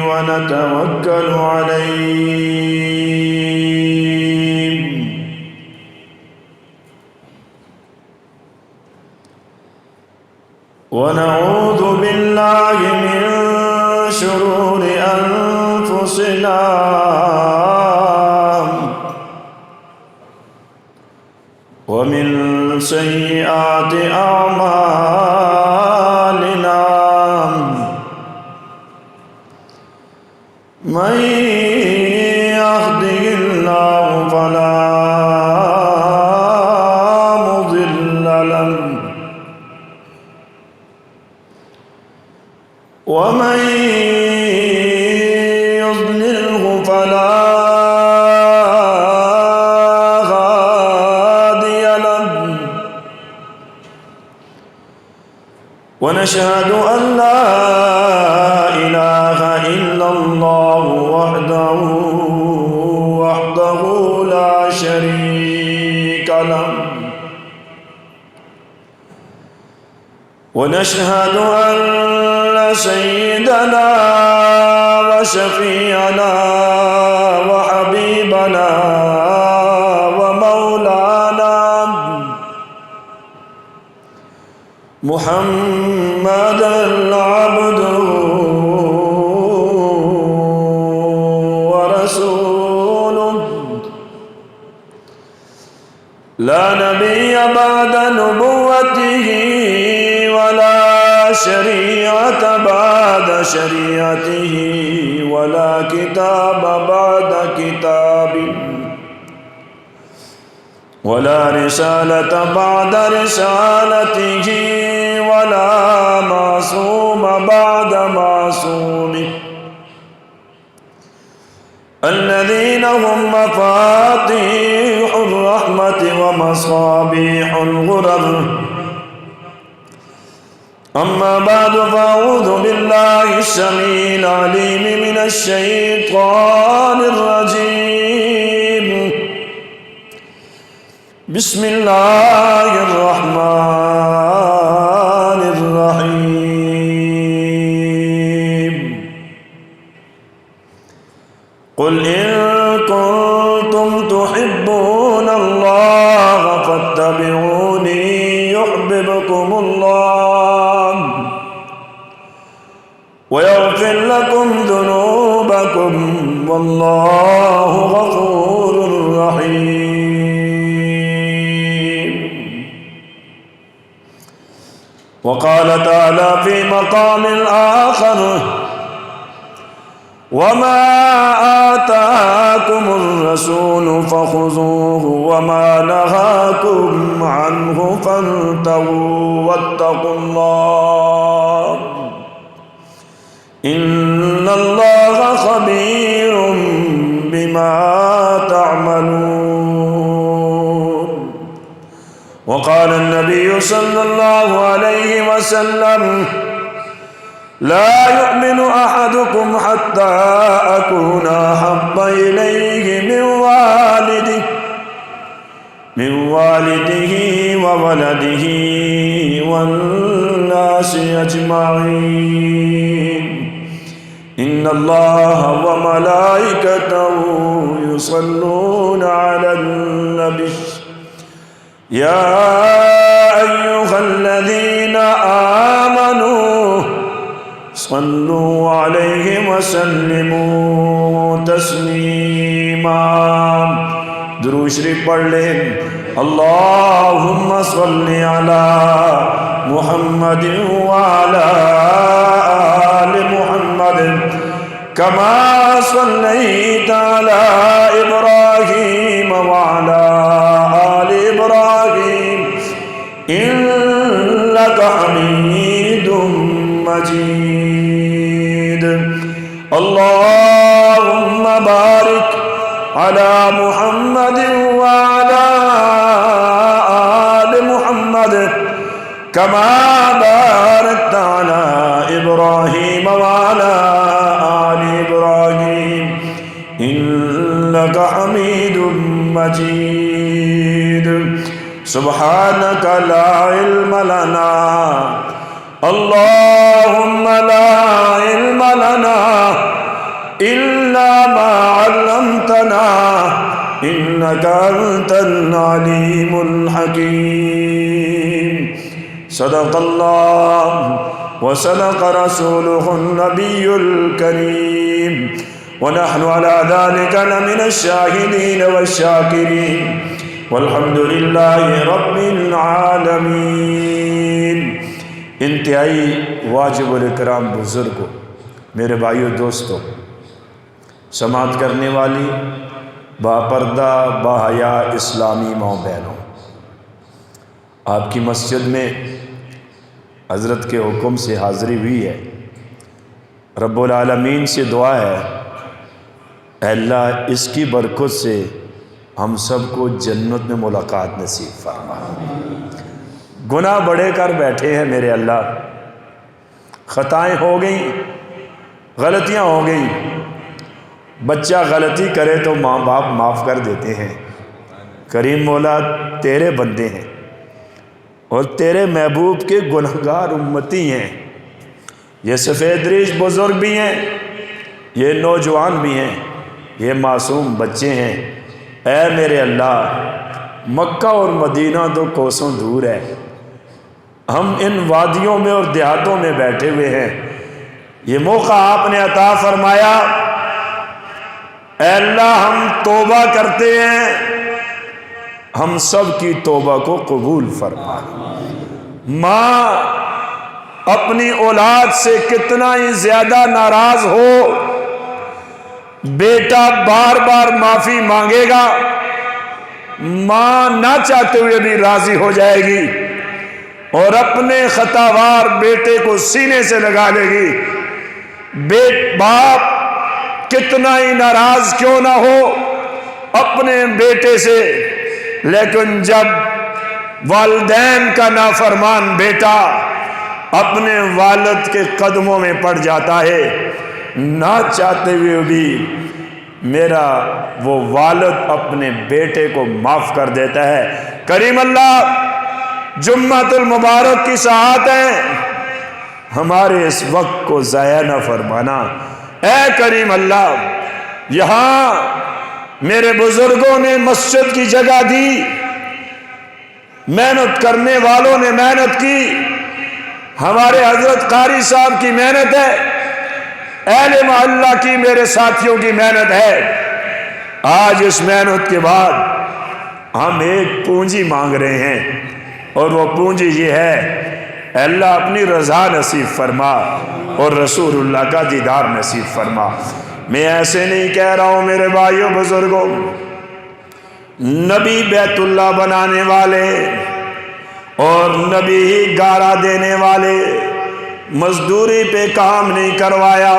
ونتوكل عليه ونعوذ بالله من شرور أنفسنا ومن سيئات أعمالنا من يهده الله فلا مضل له ومن يضلله فلا هادي له ونشهد أن لا إله إلا الله وحده لا شريك له ونشهد أن سيدنا وشفيعنا وحبيبنا ومولانا محمدا عبده ورسوله لا نبي بعد نبوته ولا شريعة بعد شريعته ولا كتاب بعد كتابه ولا رسالة بعد رسالته ولا معصوم بعد معصومه الذين هم مفاتيح الرحمة ومصابيح الغرر أما بعد فأعوذ بالله السميع العليم من الشيطان الرجيم بسم الله الرحمن الرحيم قل إن كنتم تحبون الله فاتبعوني يحببكم الله ويغفر لكم ذنوبكم والله غفور رحيم. وقال تعالى في مقام آخر وما آتاكم الرسول فخذوه وما نهاكم عنه فانتهوا واتقوا الله إن الله خبير بما تعملون. وقال النبي صلى الله عليه وسلم لا يؤمن أحدكم حتى أكون أحب إليه من والده وولده والناس أجمعين إن الله وملائكته يصلون على النبي يا أيها الذين آمنوا صلوا عليه وسلموا تسليما. درود شریف پڑھ لیں اللهم صل على محمد وعلى آل محمد كما صليت على إبراهيم وعلى آل إبراهيم إنك حميد مجيد. اللهم بارك على محمد وعلى آل محمد كما باركت على إبراهيم وعلى آل إبراهيم إنك حميد مجيد. سبحانك لا علم لنا اللهم إنك أنت العليم الحكيم صدق الله وصدق رسوله النبي الكريم ونحن على ذلك لمن الشاهدين والشاكرين والحمد لله رب العالمین۔ انتہائی واجب الاکرام بزرگوں، میرے بھائیوں دوستوں، سماعت کرنے والی باپردہ باحیا اسلامی ماں بہنوں، آپ کی مسجد میں حضرت کے حکم سے حاضری ہوئی ہے۔ رب العالمین سے دعا ہے اے اللہ اس کی برکت سے ہم سب کو جنت میں ملاقات نصیب فرما۔ گناہ بڑے کر بیٹھے ہیں میرے اللہ، خطائیں ہو گئیں، غلطیاں ہو گئیں۔ بچہ غلطی کرے تو ماں باپ معاف کر دیتے ہیں۔ کریم مولا تیرے بندے ہیں اور تیرے محبوب کے گنہگار امتی ہیں۔ یہ سفید ریش بزرگ بھی ہیں، یہ نوجوان بھی ہیں، یہ معصوم بچے ہیں۔ اے میرے اللہ، مکہ اور مدینہ تو کوسوں دور ہے، ہم ان وادیوں میں اور دیہاتوں میں بیٹھے ہوئے ہیں۔ یہ موقع آپ نے عطا فرمایا، اے اللہ ہم توبہ کرتے ہیں، ہم سب کی توبہ کو قبول فرما۔ ماں اپنی اولاد سے کتنا ہی زیادہ ناراض ہو، بیٹا بار بار معافی مانگے گا، ماں نہ چاہتے ہوئے بھی راضی ہو جائے گی اور اپنے خطاوار بیٹے کو سینے سے لگا لے گی۔ باپ کتنا ہی ناراض کیوں نہ ہو اپنے بیٹے سے، لیکن جب والدین کا نافرمان بیٹا اپنے والد کے قدموں میں پڑ جاتا ہے، نہ چاہتے ہوئے بھی میرا وہ والد اپنے بیٹے کو معاف کر دیتا ہے۔ کریم اللہ جمعۃ المبارک کی ساعت ہے، ہمارے اس وقت کو ضائع نہ فرمانا۔ اے کریم اللہ، یہاں میرے بزرگوں نے مسجد کی جگہ دی، محنت کرنے والوں نے محنت کی، ہمارے حضرت قاری صاحب کی محنت ہے، اہل محلہ کی میرے ساتھیوں کی محنت ہے۔ آج اس محنت کے بعد ہم ایک پونجی مانگ رہے ہیں اور وہ پونجی یہ ہے، اے اللہ اپنی رضا نصیب فرما اور رسول اللہ کا دیدار نصیب فرما۔ میں ایسے نہیں کہہ رہا ہوں میرے بھائیوں بزرگوں، نبی بیت اللہ بنانے والے اور نبی ہی گارا دینے والے مزدوری پہ کام نہیں کروایا۔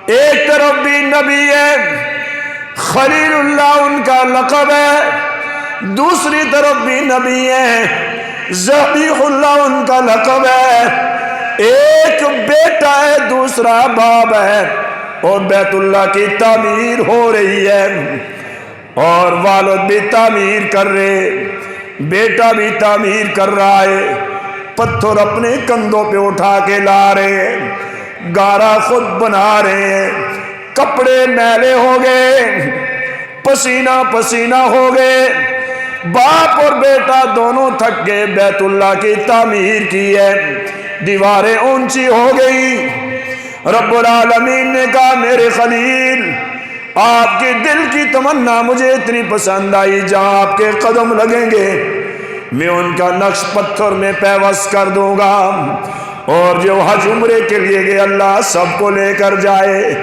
ایک طرف بھی نبی ہے، خلیل اللہ ان کا لقب ہے، دوسری طرف بھی نبی ہے، ذبیح اللہ ان کا لقب ہے۔ ایک بیٹا ہے، دوسرا باپ ہے، اور بیت اللہ کی تعمیر ہو رہی ہے اور والد بھی تعمیر کر رہے، بیٹا بھی تعمیر کر رہا ہے، پتھر اپنے کندھوں پہ اٹھا کے لا رہے ہیں، گارا خود بنا رہے ہیں، کپڑے میلے ہو گئے، پسینہ پسینہ ہو گئے، باپ اور بیٹا دونوں تھک گئے، بیت اللہ کی تعمیر کی ہے، دیواریں اونچی ہو گئی۔ رب العالمین نے کہا میرے خلیل، آپ کے دل کی تمنا مجھے اتنی پسند آئی، جہاں آپ کے قدم لگیں گے میں ان کا نقش پتھر میں پیوست کر دوں گا، اور جو حج عمرے کے لیے گئے اللہ سب کو لے کر جائے۔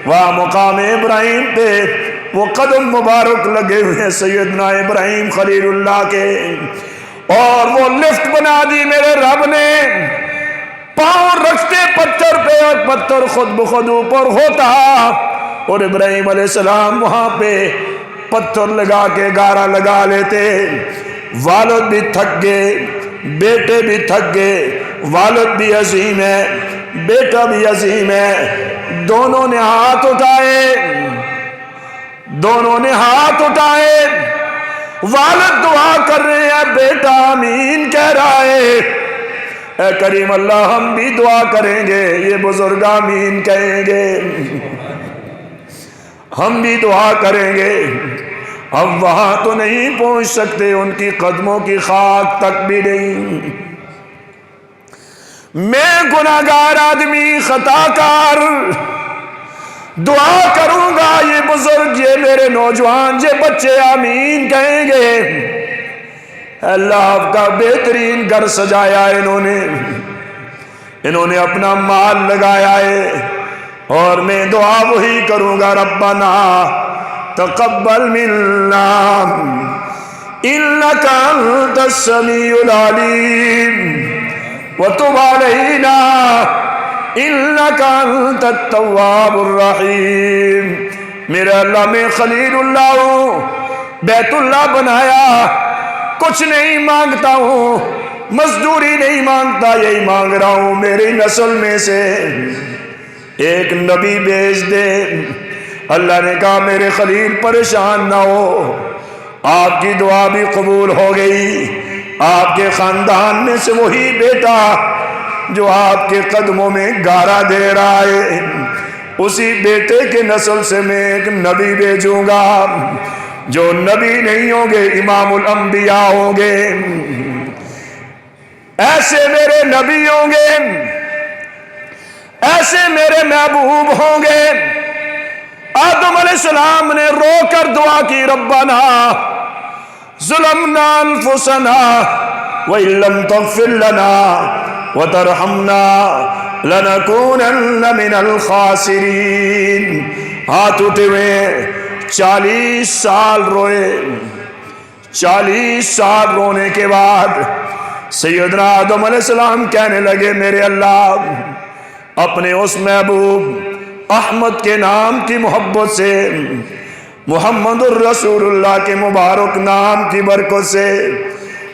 وہاں مقام ابراہیم پہ وہ قدم مبارک لگے ہوئے ہیں سیدنا ابراہیم خلیل اللہ کے، اور وہ لفٹ بنا دی میرے رب نے، پاؤں رکھتے پتھر پہ اور پتھر خود بخود اوپر ہوتا، اور ابراہیم علیہ السلام وہاں پہ پتھر لگا کے گارا لگا لیتے۔ والد بھی تھک گئے، بیٹے بھی تھک گئے، والد بھی عظیم ہے، بیٹا بھی عظیم ہے، دونوں نے ہاتھ اٹھائے، دونوں نے ہاتھ اٹھائے، والد دعا کر رہے ہیں، بیٹا آمین کہہ رہا ہے۔ اے کریم اللہ ہم بھی دعا کریں گے، یہ بزرگ آمین کہیں گے، ہم بھی دعا کریں گے۔ اب وہاں تو نہیں پہنچ سکتے، ان کی قدموں کی خاک تک بھی نہیں۔ میں گناہگار آدمی، خطا کار، دعا کروں گا، یہ بزرگ، یہ میرے نوجوان، یہ بچے آمین کہیں گے۔ اللہ آپ کا بہترین گھر سجایا ہے انہوں نے اپنا مال لگایا ہے، اور میں دعا وہی کروں گا، ربنا تقبل منا انک انت السمیع العلیم وتب علینا انک انت التواب الرحیم۔ میرے اللہ، میں خلیل اللہ ہوں، بیت اللہ بنایا، کچھ نہیں مانگتا ہوں، مزدوری نہیں مانگتا، یہی مانگ رہا ہوں، میری نسل میں سے ایک نبی بھیج دے۔ اللہ نے کہا میرے خلیل پریشان نہ ہو، آپ کی دعا بھی قبول ہو گئی، آپ کے خاندان میں سے وہی بیٹا جو آپ کے قدموں میں گارا دے رہا ہے، اسی بیٹے کے نسل سے میں ایک نبی بھیجوں گا، جو نبی نہیں ہوں گے، امام الانبیاء ہوں گے۔ ایسے میرے نبی ہوں گے، ایسے میرے محبوب ہوں گے۔ آدم علیہ السلام نے رو کر دعا کی، ربنا ظلمنا انفسنا وان لم تغفر لنا وترحمنا لنکونن من الخاسرین۔ ہاتھ اٹھے ہوئے 40 سال روئے، 40 سال رونے کے بعد سیدنا آدم علیہ السلام کہنے لگے، میرے اللہ، اپنے اس محبوب احمد کے نام کی محبت سے، محمد الرسول اللہ کے مبارک نام کی برکت سے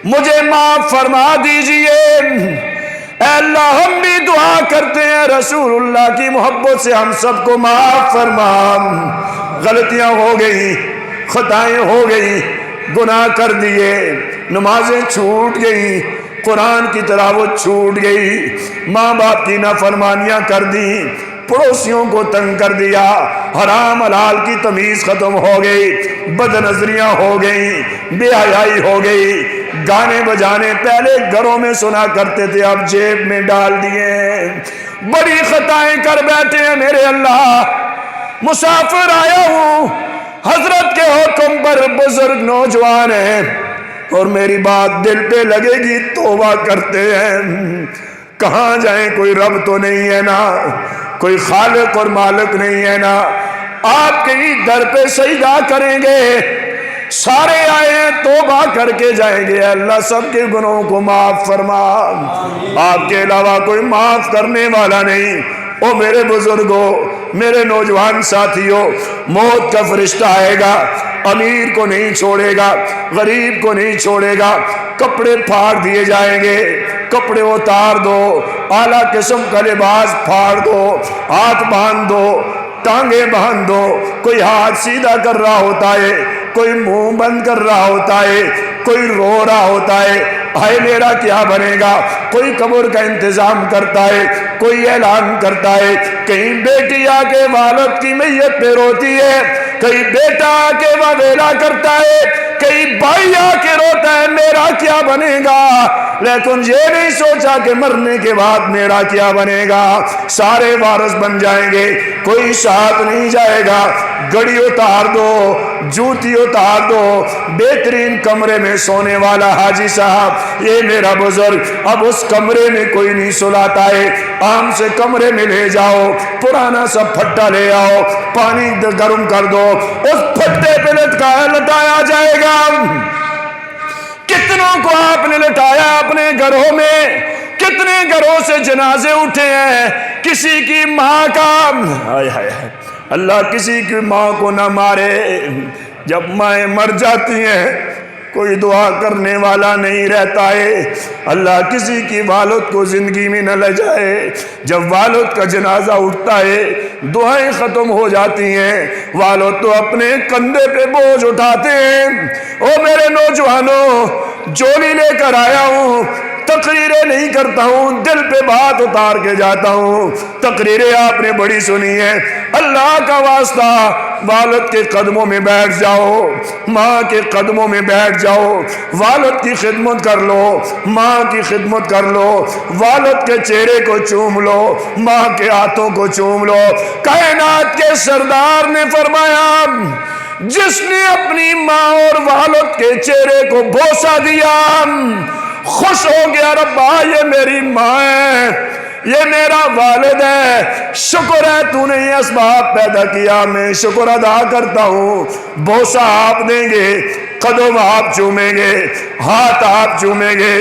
مجھے معاف فرما دیجئے۔ اے اللہ، ہم بھی دعا کرتے ہیں، رسول اللہ کی محبت سے ہم سب کو معاف فرما۔ غلطیاں ہو گئی، خطائیں ہو گئی، گناہ کر دیے، نمازیں چھوٹ گئی، قرآن کی تلاوت چھوٹ گئی، ماں باپ کی نافرمانیاں کر دی، پڑوسیوں کو تنگ کر دیا، حرام حلال کی تمیز ختم ہو گئی، بد نظریاں ہو گئی، بے حیائی ہو گئی، گانے بجانے پہلے گھروں میں سنا کرتے تھے، اب جیب میں ڈال دیے، بڑی خطائیں کر بیٹھے ہیں۔ میرے اللہ، مسافر آیا ہوں، حضرت کے حکم پر بزرگ نوجوان ہیں، اور میری بات دل پہ لگے گی، توبہ کرتے ہیں، کہاں جائیں؟ کوئی رب تو نہیں ہے نا، کوئی خالق اور مالک نہیں ہے نا، آپ کے ہی در پہ سجدہ کریں گے، سارے آئے ہیں، توبہ کر کے جائیں گے۔ اللہ سب کے گناہوں کو معاف فرما، آپ کے علاوہ کوئی معاف کرنے والا نہیں۔ او میرے بزرگوں، میرے نوجوان ساتھیوں، موت کا فرشتہ آئے گا، امیر کو نہیں چھوڑے گا، غریب کو نہیں چھوڑے گا، کپڑے پھاڑ دیے جائیں گے، کپڑے اتار دو، اعلیٰ قسم کا لباس پھاڑ دو، ہاتھ باندھ دو، ٹانگیں باندھ دو، کوئی ہاتھ سیدھا کر رہا ہوتا ہے، کوئی منہ بند کر رہا ہوتا ہے، کوئی رو رہا ہوتا ہے، ہائے میرا کیا بنے گا، کوئی قبر کا انتظام کرتا ہے، کوئی اعلان کرتا ہے، کہیں بیٹی آ کے والد کی میت پہ روتی ہے، کہیں بیٹا آ کے واویلا کرتا ہے، کئی بھائی آ کے روتا ہے، میرا کیا بنے گا، لیکن یہ نہیں سوچا کہ مرنے کے بعد میرا کیا بنے گا۔ سارے وارث بن جائیں گے، کوئی ساتھ نہیں جائے گا، گڑی اتار دو، جوتی اتار دو، بہترین کمرے میں سونے والا حاجی صاحب، یہ میرا بزرگ، اب اس کمرے میں کوئی نہیں سلاتا ہے، آم سے کمرے میں لے جاؤ، پرانا سا پھٹا لے آؤ، پانی گرم کر دو، اس پھٹے پہ لٹایا جائے گا۔ کتنوں کو آپ نے لٹایا اپنے گھروں میں، کتنے گھروں سے جنازے اٹھے ہیں، کسی کی ماں کا، ہائے ہائے اللہ کسی کی ماں کو نہ مارے، جب مائیں مر جاتی ہیں کوئی دعا کرنے والا نہیں رہتا ہے، اللہ کسی کی والد کو زندگی میں نہ لے جائے، جب والد کا جنازہ اٹھتا ہے دعائیں ختم ہو جاتی ہیں، والد تو اپنے کندھے پہ بوجھ اٹھاتے ہیں۔ او میرے نوجوانوں، جولی لے کر آیا ہوں، تقریریں نہیں کرتا ہوں، دل پہ بات اتار کے جاتا ہوں۔ تقریریں آپ نے بڑی سنی ہے، اللہ کا واسطہ والد کے قدموں میں بیٹھ جاؤ، ماں کے قدموں میں بیٹھ جاؤ، والد کی خدمت کر لو، ماں کی خدمت کر لو، والد کے چہرے کو چوم لو، ماں کے ہاتھوں کو چوم لو۔ کائنات کے سردار نے فرمایا جس نے اپنی ماں اور والد کے چہرے کو بوسہ دیا خوش ہو گیا، ربا یہ میری ماں ہے، یہ میرا والد ہے، شکر ہے تو نے یہ اسباب پیدا کیا، میں شکر ادا کرتا ہوں۔ بوسہ آپ دیں گے، قدم آپ چومیں گے، ہاتھ آپ چومیں گے،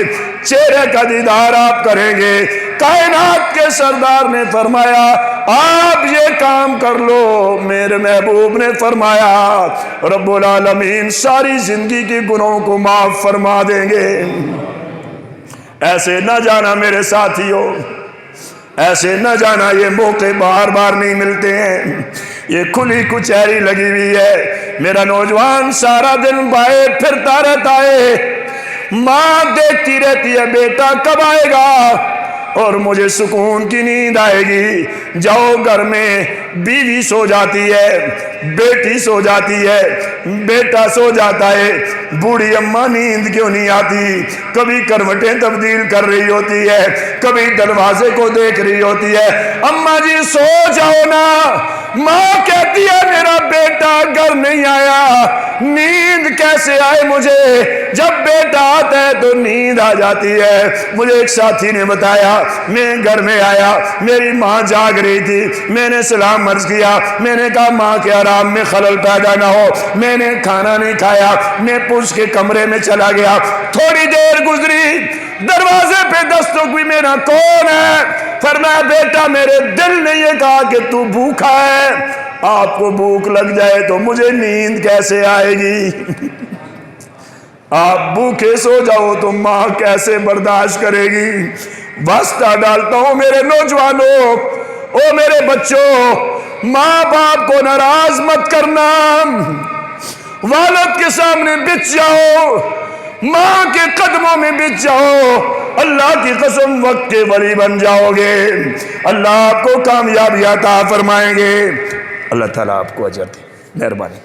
چہرے کا دیدار آپ کریں گے۔ کائنات کے سردار نے فرمایا آپ یہ کام کر لو۔ میرے محبوب نے فرمایا رب العالمین ساری زندگی کے گناہوں کو معاف فرما دیں گے۔ ایسے نہ جانا میرے ساتھیوں، ایسے نہ جانا، یہ موقع بار بار نہیں ملتے ہیں، یہ کھلی کچہری لگی ہوئی ہے۔ میرا نوجوان سارا دن بائے پھرتا رہتا ہے، ماں دیکھتی رہتی ہے بیٹا کب آئے گا اور مجھے سکون کی نیند آئے گی۔ جاؤ گھر میں بیوی سو جاتی ہے، بیٹی سو جاتی ہے، بیٹا سو جاتا ہے، بوڑھی اماں نیند کیوں نہیں آتی؟ کبھی کروٹیں تبدیل کر رہی ہوتی ہے، کبھی دروازے کو دیکھ رہی ہوتی ہے۔ اماں جی سو جاؤ نا۔ ماں کہتی ہے میرا بیٹا گھر نہیں آیا، نیند کیسے آئے مجھے؟ جب بیٹا آتا ہے تو نیند آ جاتی ہے۔ مجھے ایک ساتھی نے بتایا میں گھر میں آیا، میری ماں جاگ رہی تھی، میں نے سلام عرض کیا، میں نے کہا ماں کے آرام میں خلل پیدا نہ ہو، میں نے کھانا نہیں کھایا، میں پوچھ کے کمرے میں چلا گیا۔ تھوڑی دیر گزری، دروازے پہ دستک ہوئی، میرا کون ہے؟ فرمایا بیٹا میرے دل نے یہ کہا کہ تو بھوکا ہے، آپ کو بھوک لگ جائے تو مجھے نیند کیسے آئے گی؟ آپ بھوکے سو جاؤ تو ماں کیسے برداشت کرے گی؟ واسطہ ڈالتا ہوں میرے نوجوانوں، او میرے بچوں، ماں باپ کو ناراض مت کرنا، والد کے سامنے بچ جاؤ، ماں کے قدموں میں بچ جاؤ، اللہ کی قسم وقت کے ولی بن جاؤ گے، اللہ آپ کو کامیابی عطا فرمائیں گے۔ اللہ تعالیٰ آپ کو اجر دے، مہربانی۔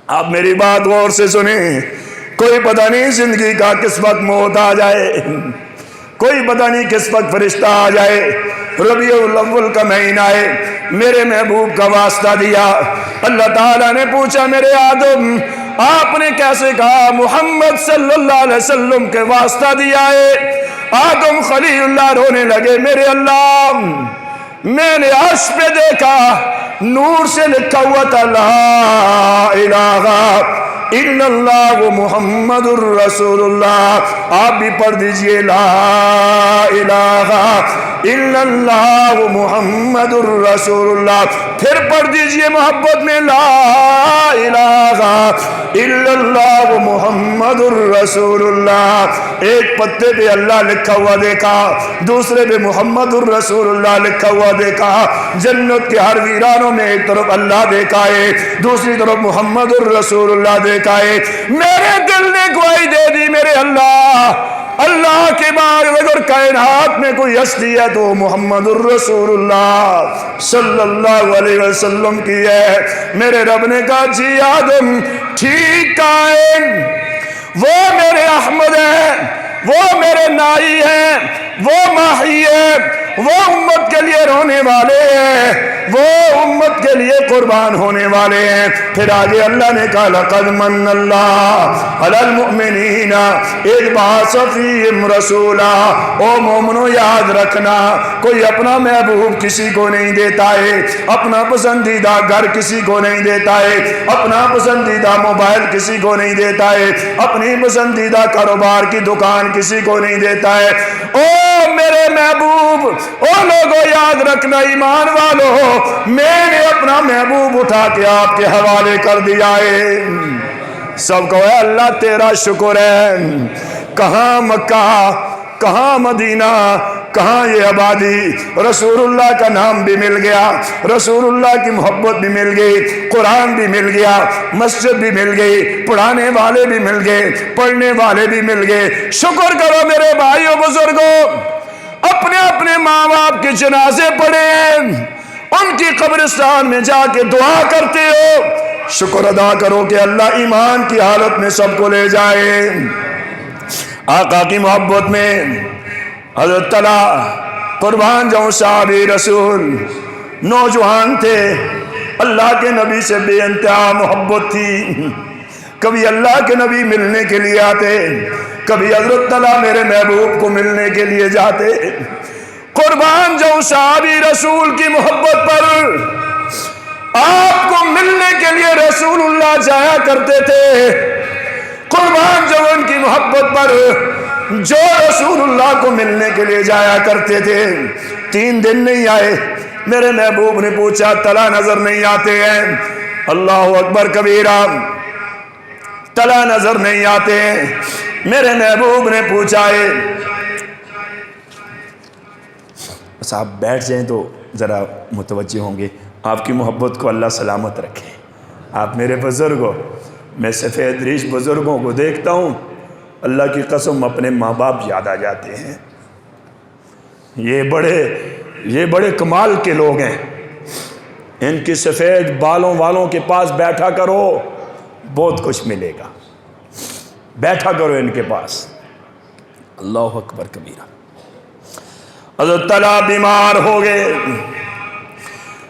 آپ میری بات غور سے سنیں، کوئی پتہ نہیں زندگی کا کس وقت موت آ جائے، کوئی پتہ نہیں کس وقت فرشتہ آ جائے۔ ربیع الاول کا مہینہ ہے، میرے محبوب کا واسطہ دیا، اللہ تعالیٰ نے پوچھا میرے آدم آپ نے کیسے کہا؟ محمد صلی اللہ علیہ وسلم کے واسطہ دیا ہے۔ آدم خلیل اللہ رونے لگے، میرے اللہ میں نے عرش پہ دیکھا نور سے لکھا ہوا تھا لا الہ الا اللہ محمد الرسول اللہ۔ آپ بھی پڑھ دیجئے لا الہ الا اللہ محمد الرسول اللہ، پھر پڑھ دیجئے محبت میں لا الہ الا اللہ محمد الرسول اللہ۔ ایک پتے پہ اللہ لکھا ہوا دیکھا، دوسرے پہ محمد الرسول اللہ لکھا ہوا دیکھا۔ جنت کے ہر ویرانوں میں ایک طرف اللہ دیکھا ہے، دوسری طرف محمد الرسول اللہ دیکھا ہے۔ میرے دل نے گواہی دے دی میرے اللہ کے بعد اگر کائنات میں کوئی ہستی ہے تو محمد الرسول اللہ صلی اللہ علیہ وسلم کی ہے۔ میرے رب نے کہا جی آدم ٹھیک کائن، وہ میرے احمد ہیں، وہ میرے نائی ہیں، وہ ماہی ہے، وہ امت کے لیے رونے والے ہیں، وہ امت کے لیے قربان ہونے والے ہیں۔ پھر آگے اللہ نے کہا لقد من اللہ علی المؤمنین اذ بعث فیہم رسولا۔ او مومنو یاد رکھنا کوئی اپنا محبوب کسی کو نہیں دیتا ہے، اپنا پسندیدہ گھر کسی کو نہیں دیتا ہے، اپنا پسندیدہ موبائل کسی کو نہیں دیتا ہے، اپنی پسندیدہ کاروبار کی دکان کسی کو نہیں دیتا ہے۔ او میرے محبوب، او لوگوں یاد رکھنا ایمان والو، میں نے اپنا محبوب اٹھا کے آپ کے حوالے کر دیا ہے۔ سب کو ہے اللہ تیرا شکر ہے۔ کہاں مکہ، کہاں مدینہ، کہاں یہ آبادی؟ رسول اللہ کا نام بھی مل گیا، رسول اللہ کی محبت بھی مل گئی، قرآن بھی مل گیا، مسجد بھی مل گئی، پڑھانے والے بھی مل گئے، پڑھنے والے بھی مل گئے۔ شکر کرو میرے بھائیوں بزرگوں، اپنے اپنے ماں باپ کے جنازے پڑھیں، ان کی قبرستان میں جا کے دعا کرتے ہو، شکر ادا کرو کہ اللہ ایمان کی حالت میں سب کو لے جائے۔ آقا کی محبت میں حضرت طلحہ قربان جاؤں صحابی رسول نوجوان تھے، اللہ کے نبی سے بے انتہا محبت تھی، کبھی اللہ کے نبی ملنے کے لیے آتے، کبھی حضرت طلحہ میرے محبوب کو ملنے کے لیے جاتے۔ قربان جاؤں صحابی رسول کی محبت پر، آپ کو ملنے کے لیے رسول اللہ جایا کرتے تھے۔ قربان جاؤں ان کی محبت پر، جو رسول اللہ کو ملنے کے لیے جایا کرتے تھے، 3 دن نہیں آئے، میرے محبوب نے پوچھا طلحہ نظر نہیں آتے ہیں؟ اللہ اکبر کبیرہ، طلحہ نظر نہیں آتے ہیں؟ میرے محبوب نے پوچھا ہے۔ بس آپ بیٹھ جائیں تو ذرا متوجہ ہوں گے، آپ کی محبت کو اللہ سلامت رکھے۔ آپ میرے بزرگ ہو، میں سفید ریش بزرگوں کو دیکھتا ہوں، اللہ کی قسم اپنے ماں باپ یاد آ جاتے ہیں۔ یہ بڑے کمال کے لوگ ہیں، ان کی سفید بالوں والوں کے پاس بیٹھا کرو، بہت کچھ ملے گا، بیٹھا کرو ان کے پاس۔ اللہ اکبر کبیرہ۔ حضرت طلحہ بیمار ہو گئے،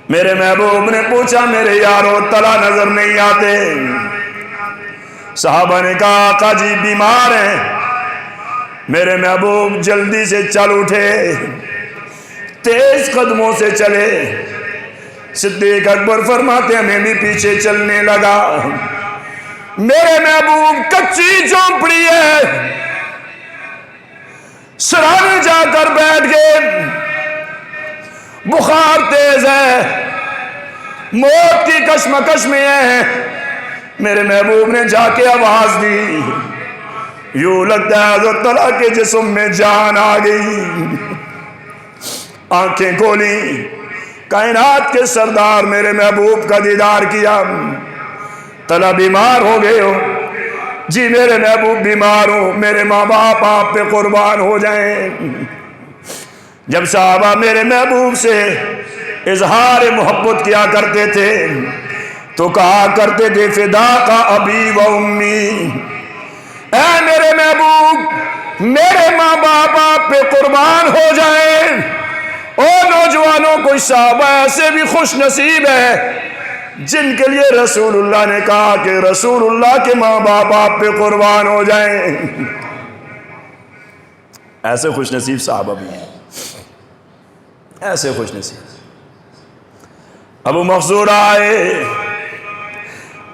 میرے محبوب نے پوچھا میرے یارو طلحہ نظر نہیں آتے؟ صحابہ نے کہا آقا جی بیمار ہیں۔ میرے محبوب جلدی سے چل اٹھے، تیز قدموں سے چلے۔ صدیق اکبر فرماتے ہیں میں بھی پیچھے چلنے لگا۔ میرے محبوب کچی جھونپڑی ہے، سرانے جا کر بیٹھ گئے، بخار تیز ہے، موت کی کشمکش میں ہے۔ میرے محبوب نے جا کے آواز دی، یوں لگتا ہے حضرت طلحہ کے جسم میں جان آ گئی۔ آنکھیں کھولی، کائنات کے سردار میرے محبوب کا دیدار کیا۔ طلحہ بیمار ہو گئے ہو؟ جی میرے محبوب بیمار ہوں، میرے ماں باپ آپ پہ قربان ہو جائیں۔ جب صحابہ میرے محبوب سے اظہار محبت کیا کرتے تھے تو کہا کرتے تھے فداک ابی و امی، اے میرے محبوب میرے ماں باپ آپ پہ قربان ہو جائیں۔ اور نوجوانوں کوئی صحابہ ایسے بھی خوش نصیب ہے جن کے لیے رسول اللہ نے کہا کہ رسول اللہ کے ماں باپ آپ پہ قربان ہو جائیں۔ ایسے خوش نصیب صحابہ بھی ہیں، ایسے خوش نصیب۔ ابو محذور آئے،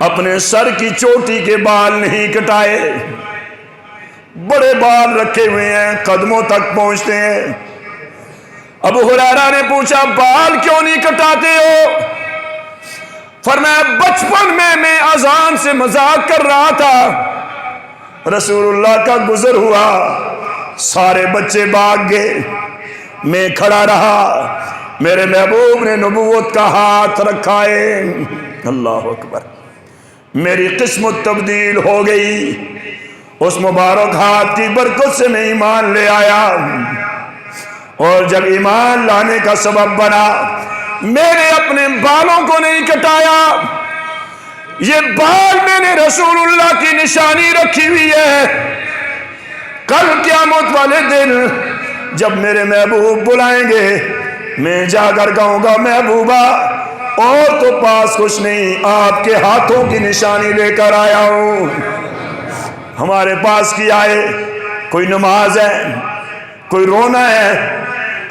اپنے سر کی چوٹی کے بال نہیں کٹائے، بڑے بال رکھے ہوئے ہیں، قدموں تک پہنچتے ہیں۔ ابو ہریرہ نے پوچھا بال کیوں نہیں کٹاتے ہو؟ فرمایا بچپن میں اذان سے مذاق کر رہا تھا، رسول اللہ کا گزر ہوا، سارے بچے بھاگ گئے، میں کھڑا رہا، میرے محبوب نے نبوت کا ہاتھ رکھا ہے، اللہ اکبر، میری قسمت تبدیل ہو گئی۔ اس مبارک ہاتھ کی برکت سے میں ایمان لے آیا، اور جب ایمان لانے کا سبب بنا، میرے اپنے بالوں کو نہیں کٹایا، یہ بال میں نے رسول اللہ کی نشانی رکھی ہوئی ہے۔ کل قیامت والے دن جب میرے محبوب بلائیں گے، میں جا کر کہوں گا محبوبہ اور تو پاس کچھ نہیں، آپ کے ہاتھوں کی نشانی لے کر آیا ہوں۔ ہمارے پاس کیا ہے؟ کوئی نماز ہے، کوئی رونا ہے،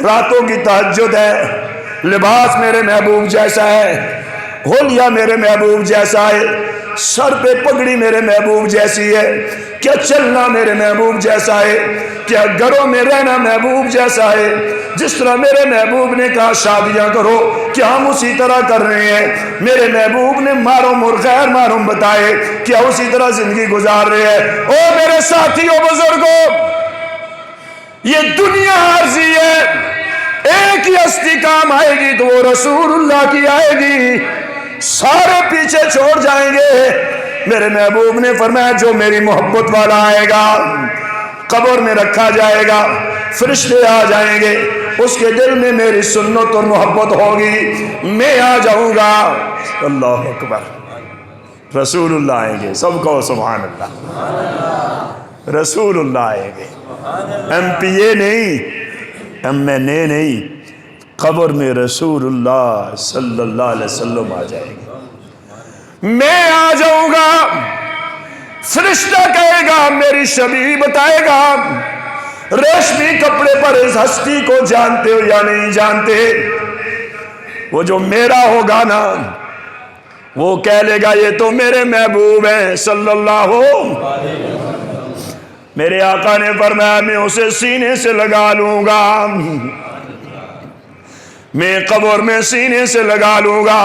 راتوں کی تہجد ہے، لباس میرے محبوب جیسا ہے، حلیہ میرے محبوب جیسا ہے، سر پہ پگڑی میرے محبوب جیسی ہے، کیا چلنا میرے محبوب جیسا ہے، کیا گھروں میں رہنا محبوب جیسا ہے۔ جس طرح میرے محبوب نے کہا شادیاں کرو، کیا ہم اسی طرح کر رہے ہیں؟ میرے محبوب نے معروم اور غیر معروم بتائے، کیا اسی طرح زندگی گزار رہے ہیں؟ او میرے ساتھیوں بزرگوں، یہ دنیا عارضی ہے، ایک ہی ہستی کام آئے گی تو وہ رسول اللہ کی آئے گی، سارے پیچھے چھوڑ جائیں گے۔ میرے محبوب نے فرمایا جو میری محبت والا آئے گا قبر میں رکھا جائے گا، فرشتے آ جائیں گے، اس کے دل میں میری سنت اور محبت ہوگی، میں آ جاؤں گا۔ اللہ اکبر، رسول اللہ آئیں گے، سب کو سبحان اللہ، رسول اللہ آئیں گے، ایم پی اے نہیں، ایم این اے نہیں، قبر میں رسول اللہ صلی اللہ علیہ وسلم آ جائیں گے، میں آ جاؤں گا۔ فرشتہ کہے گا میری شبیہ بتائے گا ریشمی کپڑے پر اس ہستی کو جانتے ہو یا نہیں جانتے؟ وہ جو میرا ہوگا نا وہ کہہ لے گا یہ تو میرے محبوب ہیں صلی اللہ علیہ، میرے آقا نے فرمایا میں اسے سینے سے لگا لوں گا، میں قبر میں سینے سے لگا لوں گا،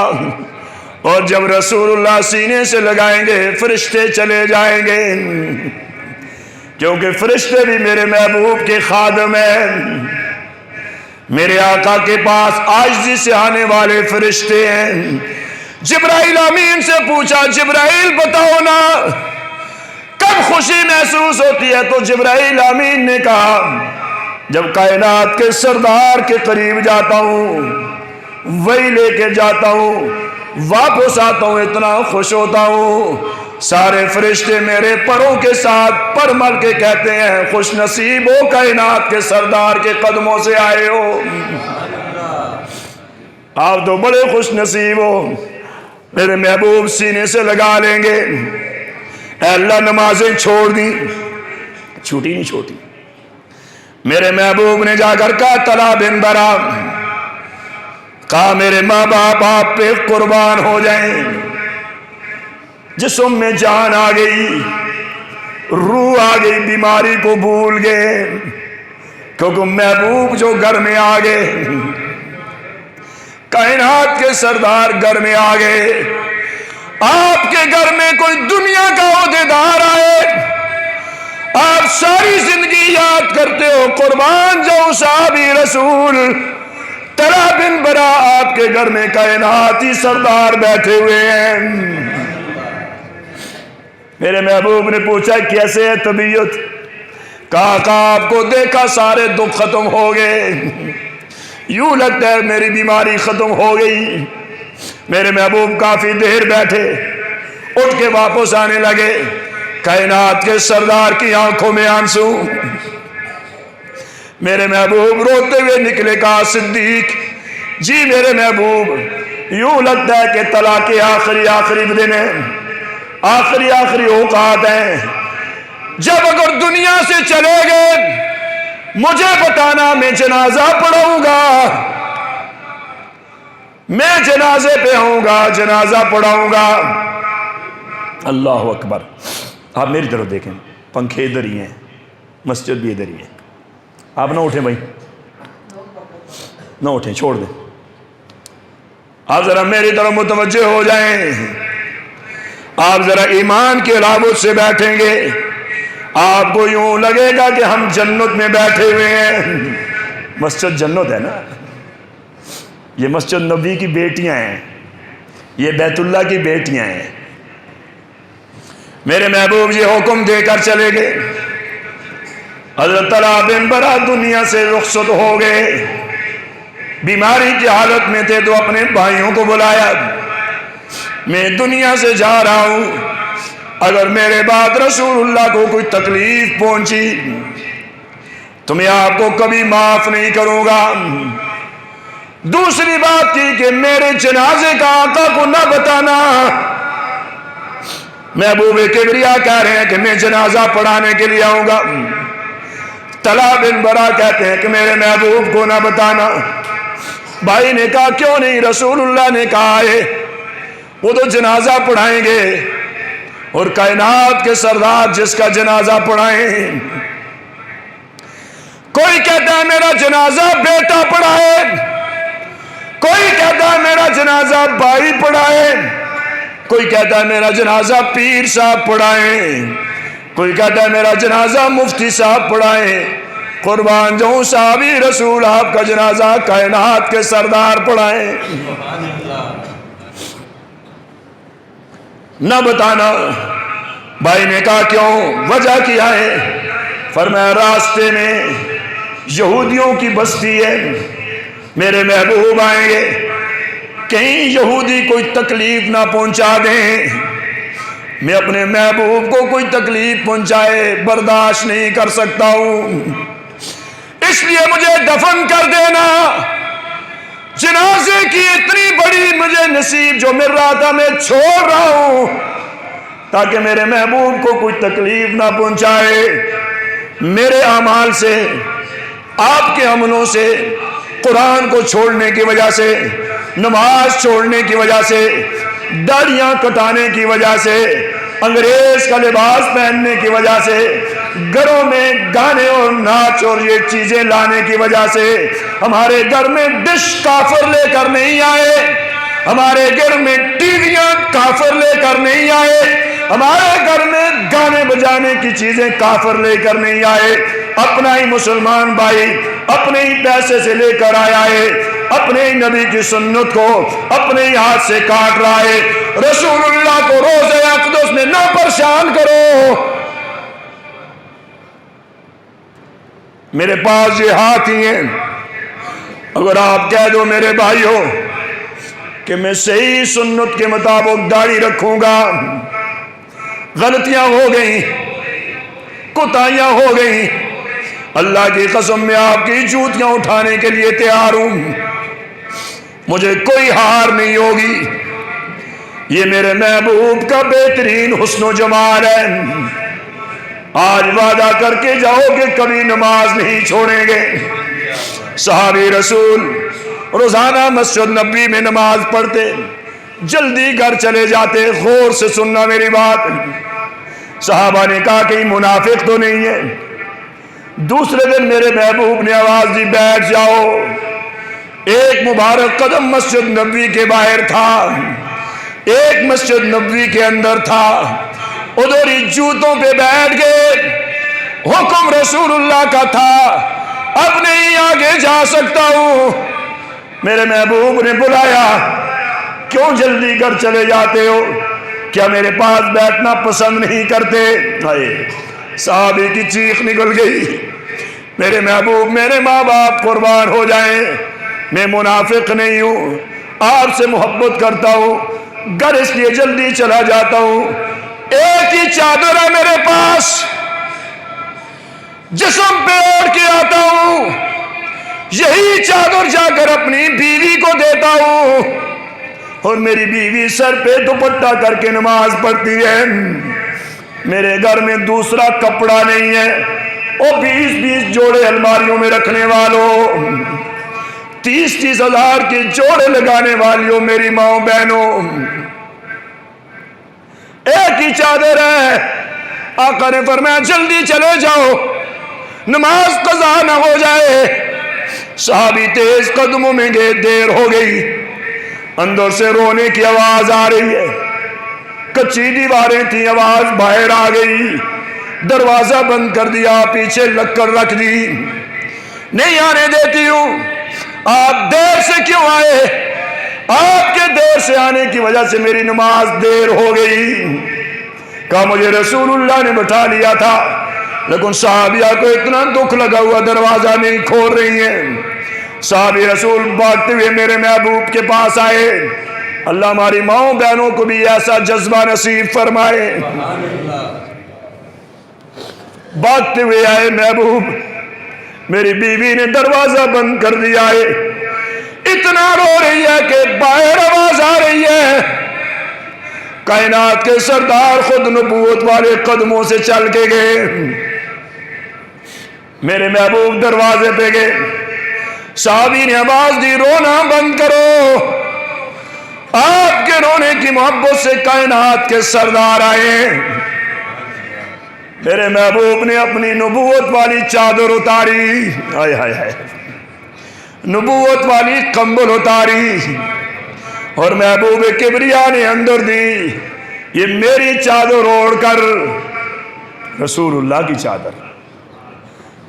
اور جب رسول اللہ سینے سے لگائیں گے فرشتے چلے جائیں گے، کیونکہ فرشتے بھی میرے محبوب کے خادم ہیں، میرے آقا کے پاس عاجزی سے آنے والے فرشتے ہیں۔ جبرائیل امین سے پوچھا جبرائیل بتاؤ نا کب خوشی محسوس ہوتی ہے؟ تو جبرائیل امین نے کہا جب کائنات کے سردار کے قریب جاتا ہوں، وہی لے کے جاتا ہوں، واپس آتا ہوں اتنا خوش ہوتا ہوں، سارے فرشتے میرے پروں کے ساتھ پر مل کے کہتے ہیں خوش نصیب ہو کائنات کے سردار کے قدموں سے آئے ہو، آپ تو بڑے خوش نصیب ہو۔ میرے محبوب سینے سے لگا لیں گے، اے اللہ نمازیں چھوڑ دی، چھوٹی نہیں چھوٹی۔ میرے محبوب نے جا کر کہا طلحہ بن برا، کہا میرے ماں باپ آپ پہ قربان ہو جائیں، جسم میں جان آ گئی، روح آ گئی، بیماری کو بھول گئے، کیونکہ محبوب جو گھر میں آ گئے، کائنات کے سردار گھر میں آ گئے، آپ کے گھر میں کوئی دنیا کا عہدیدار آئے، آپ ساری زندگی یاد کرتے ہو قربان جو صحابی رسول طلحہ بن برا آپ کے گھر میں کائناتی سردار بیٹھے ہوئے ہیں۔ میرے محبوب نے پوچھا کیسے ہے طبیعت؟ کہا آپ کو دیکھا سارے دکھ ختم ہو گئے، یوں لگتا ہے میری بیماری ختم ہو گئی۔ میرے محبوب کافی دیر بیٹھے، اٹھ کے واپس آنے لگے، کائنات کے سردار کی آنکھوں میں آنسو، میرے محبوب روتے ہوئے نکلے، کہا صدیق جی میرے محبوب یوں لگتا ہے کہ طلحہ کے آخری دن ہیں، آخری اوقات ہیں، جب اگر دنیا سے چلے گئے مجھے بتانا میں جنازہ پڑھاؤں گا، میں جنازے پہ ہوں گا، جنازہ پڑھاؤں گا۔ اللہ اکبر۔ آپ میری طرف دیکھیں، پنکھے ادھر ہی ہیں، مسجد بھی ادھر ہی ہے، آپ نہ اٹھیں بھائی، نہ اٹھیں، چھوڑ دیں، آپ ذرا میری طرف متوجہ ہو جائیں، آپ ذرا ایمان کے علامت سے بیٹھیں گے، آپ کو یوں لگے گا کہ ہم جنت میں بیٹھے ہوئے ہیں۔ مسجد جنت ہے نا، یہ مسجد نبی کی بیٹیاں ہیں، یہ بیت اللہ کی بیٹیاں ہیں۔ میرے محبوب یہ حکم دے کر چلے گئے، حضرت طلحہ بن برا دنیا سے رخصت ہو گئے، بیماری کی حالت میں تھے تو اپنے بھائیوں کو بلایا، میں دنیا سے جا رہا ہوں، اگر میرے بعد رسول اللہ کو کوئی تکلیف پہنچی تو میں آپ کو کبھی معاف نہیں کروں گا۔ دوسری بات کی کہ میرے جنازے کا آقا کو نہ بتانا۔ محبوب کبریا کہہ رہے ہیں کہ میں جنازہ پڑھانے کے لیے آؤں گا، طلحہ بن برا کہتے ہیں کہ میرے محبوب کو نہ بتانا۔ بھائی نے کہا کیوں نہیں؟ رسول اللہ نے کہا ہے وہ تو جنازہ پڑھائیں گے، اور کائنات کے سردار جس کا جنازہ پڑھائیں، کوئی کہتا ہے میرا جنازہ بیٹا پڑھائے، کوئی کہتا ہے میرا جنازہ بھائی پڑھائے، کوئی کہتا ہے میرا جنازہ پیر صاحب پڑھائیں، کوئی کہتا ہے میرا جنازہ مفتی صاحب پڑھائیں، قربان جاؤں صحابی رسول آپ کا جنازہ کائنات کے سردار پڑھائیں، نہ بتانا۔ بھائی نے کہا کیوں، وجہ کیا ہے؟ فرمایا راستے میں یہودیوں کی بستی ہے، میرے محبوب آئیں گے، کہیں یہودی کوئی تکلیف نہ پہنچا دیں، میں اپنے محبوب کو کوئی تکلیف پہنچائے برداشت نہیں کر سکتا ہوں، اس لیے مجھے دفن کر دینا۔ جنازے کی اتنی بڑی مجھے نصیب جو مل رہا تھا میں چھوڑ رہا ہوں تاکہ میرے محبوب کو کوئی تکلیف نہ پہنچائے۔ میرے اعمال سے، آپ کے عملوں سے، قرآن کو چھوڑنے کی وجہ سے، نماز چھوڑنے کی وجہ سے، داڑیاں کٹانے کی وجہ سے، انگریز کا لباس پہننے کی وجہ سے، گھروں میں گانے اور ناچ اور یہ چیزیں لانے کی وجہ سے، ہمارے گھر میں ڈش کافر لے کر نہیں آئے، ہمارے گھر میں ٹی ویاں کافر لے کر نہیں آئے، ہمارے گھر میں گانے بجانے کی چیزیں کافر لے کر نہیں آئے، اپنا ہی مسلمان بھائی اپنے ہی پیسے سے لے کر آیا ہے، اپنے ہی نبی کی سنت کو اپنے ہی ہاتھ سے کاٹ رہا ہے۔ رسول اللہ کو روزہ اقدس میں نہ پریشان کرو۔ میرے پاس یہ ہاتھ ہی ہیں، اگر آپ کہہ دو میرے بھائیوں کہ میں صحیح سنت کے مطابق داڑھی رکھوں گا، غلطیاں ہو گئیں، کوتاہیاں ہو گئیں، اللہ کی قسم میں آپ کی جوتیاں اٹھانے کے لیے تیار ہوں، مجھے کوئی ہار نہیں ہوگی۔ یہ میرے محبوب کا بہترین حسن و جمال ہے۔ آج وعدہ کر کے جاؤ کہ کبھی نماز نہیں چھوڑیں گے۔ صحابی رسول روزانہ مسجد نبوی میں نماز پڑھتے، جلدی گھر چلے جاتے۔ غور سے سننا میری بات، صحابہ نے کہا کہ منافق تو نہیں ہے۔ دوسرے دن میرے محبوب نے آواز دی بیٹھ جاؤ۔ ایک مبارک قدم مسجد نبوی کے باہر تھا، ایک مسجد نبوی کے اندر تھا، ادھر ہی جوتوں پہ بیٹھ گئے۔ حکم رسول اللہ کا تھا، اب نہیں آگے جا سکتا ہوں۔ میرے محبوب نے بلایا، کیوں جلدی گھر چلے جاتے ہو؟ کیا میرے پاس بیٹھنا پسند نہیں کرتے؟ صحابی کی چیخ نکل گئی، میرے محبوب میرے ماں باپ قربان ہو جائیں، میں منافق نہیں ہوں، آپ سے محبت کرتا ہوں، گھر اس لیے جلدی چلا جاتا ہوں۔ ایک ہی چادر ہے میرے پاس، جسم پہ اوڑھ کے آتا ہوں، یہی چادر جا کر اپنی بیوی کو دیتا ہوں، اور میری بیوی سر پہ دوپٹہ کر کے نماز پڑھتی ہے۔ میرے گھر میں دوسرا کپڑا نہیں ہے۔ اور 20 جوڑے الماریوں میں رکھنے والوں، 30 ہزار کے جوڑے لگانے والیوں، میری ماں بہنوں، ایک ہی چادر ہے۔ آقا نے فرمایا جلدی چلے جاؤ، نماز قضا نہ ہو جائے۔ صحابی تیز قدموں میں گئے، دیر ہو گئی۔ اندر سے رونے کی آواز آ رہی ہے، کچی دیواریں تھیں، آواز باہر آ گئی، دروازہ بند کر دیا، پیچھے لگ کر رکھ دی، نہیں آنے دیتی ہوں۔ آپ دیر سے کیوں آئے؟ آپ کے دیر سے آنے کی وجہ سے میری نماز دیر ہو گئی۔ کہا مجھے رسول اللہ نے بٹھا لیا تھا، لیکن صحابیہ کو اتنا دکھ لگا ہوا دروازہ نہیں کھول رہی ہیں۔ صحابی رسول بھاگتے ہوئے میرے محبوب کے پاس آئے۔ اللہ ہماری ماؤں بہنوں کو بھی ایسا جذبہ نصیب فرمائے۔ بھاگتے ہوئے آئے، محبوب میری بیوی نے دروازہ بند کر دیا ہے، اتنا رو رہی ہے کہ باہر آواز آ رہی ہے۔ کائنات کے سردار خود نبوت والے قدموں سے چل کے گئے، میرے محبوب دروازے پہ گئے۔ صحابی نے آواز دی رونا بند کرو، آپ کے رونے کی محبت سے کائنات کے سردار آئے۔ میرے محبوب نے اپنی نبوت والی چادر اتاری، ہائے ہائے ہائے، نبوت والی کمبل اتاری، اور محبوب کبریا نے اندر دی، یہ میری چادر اوڑھ کر، رسول اللہ کی چادر،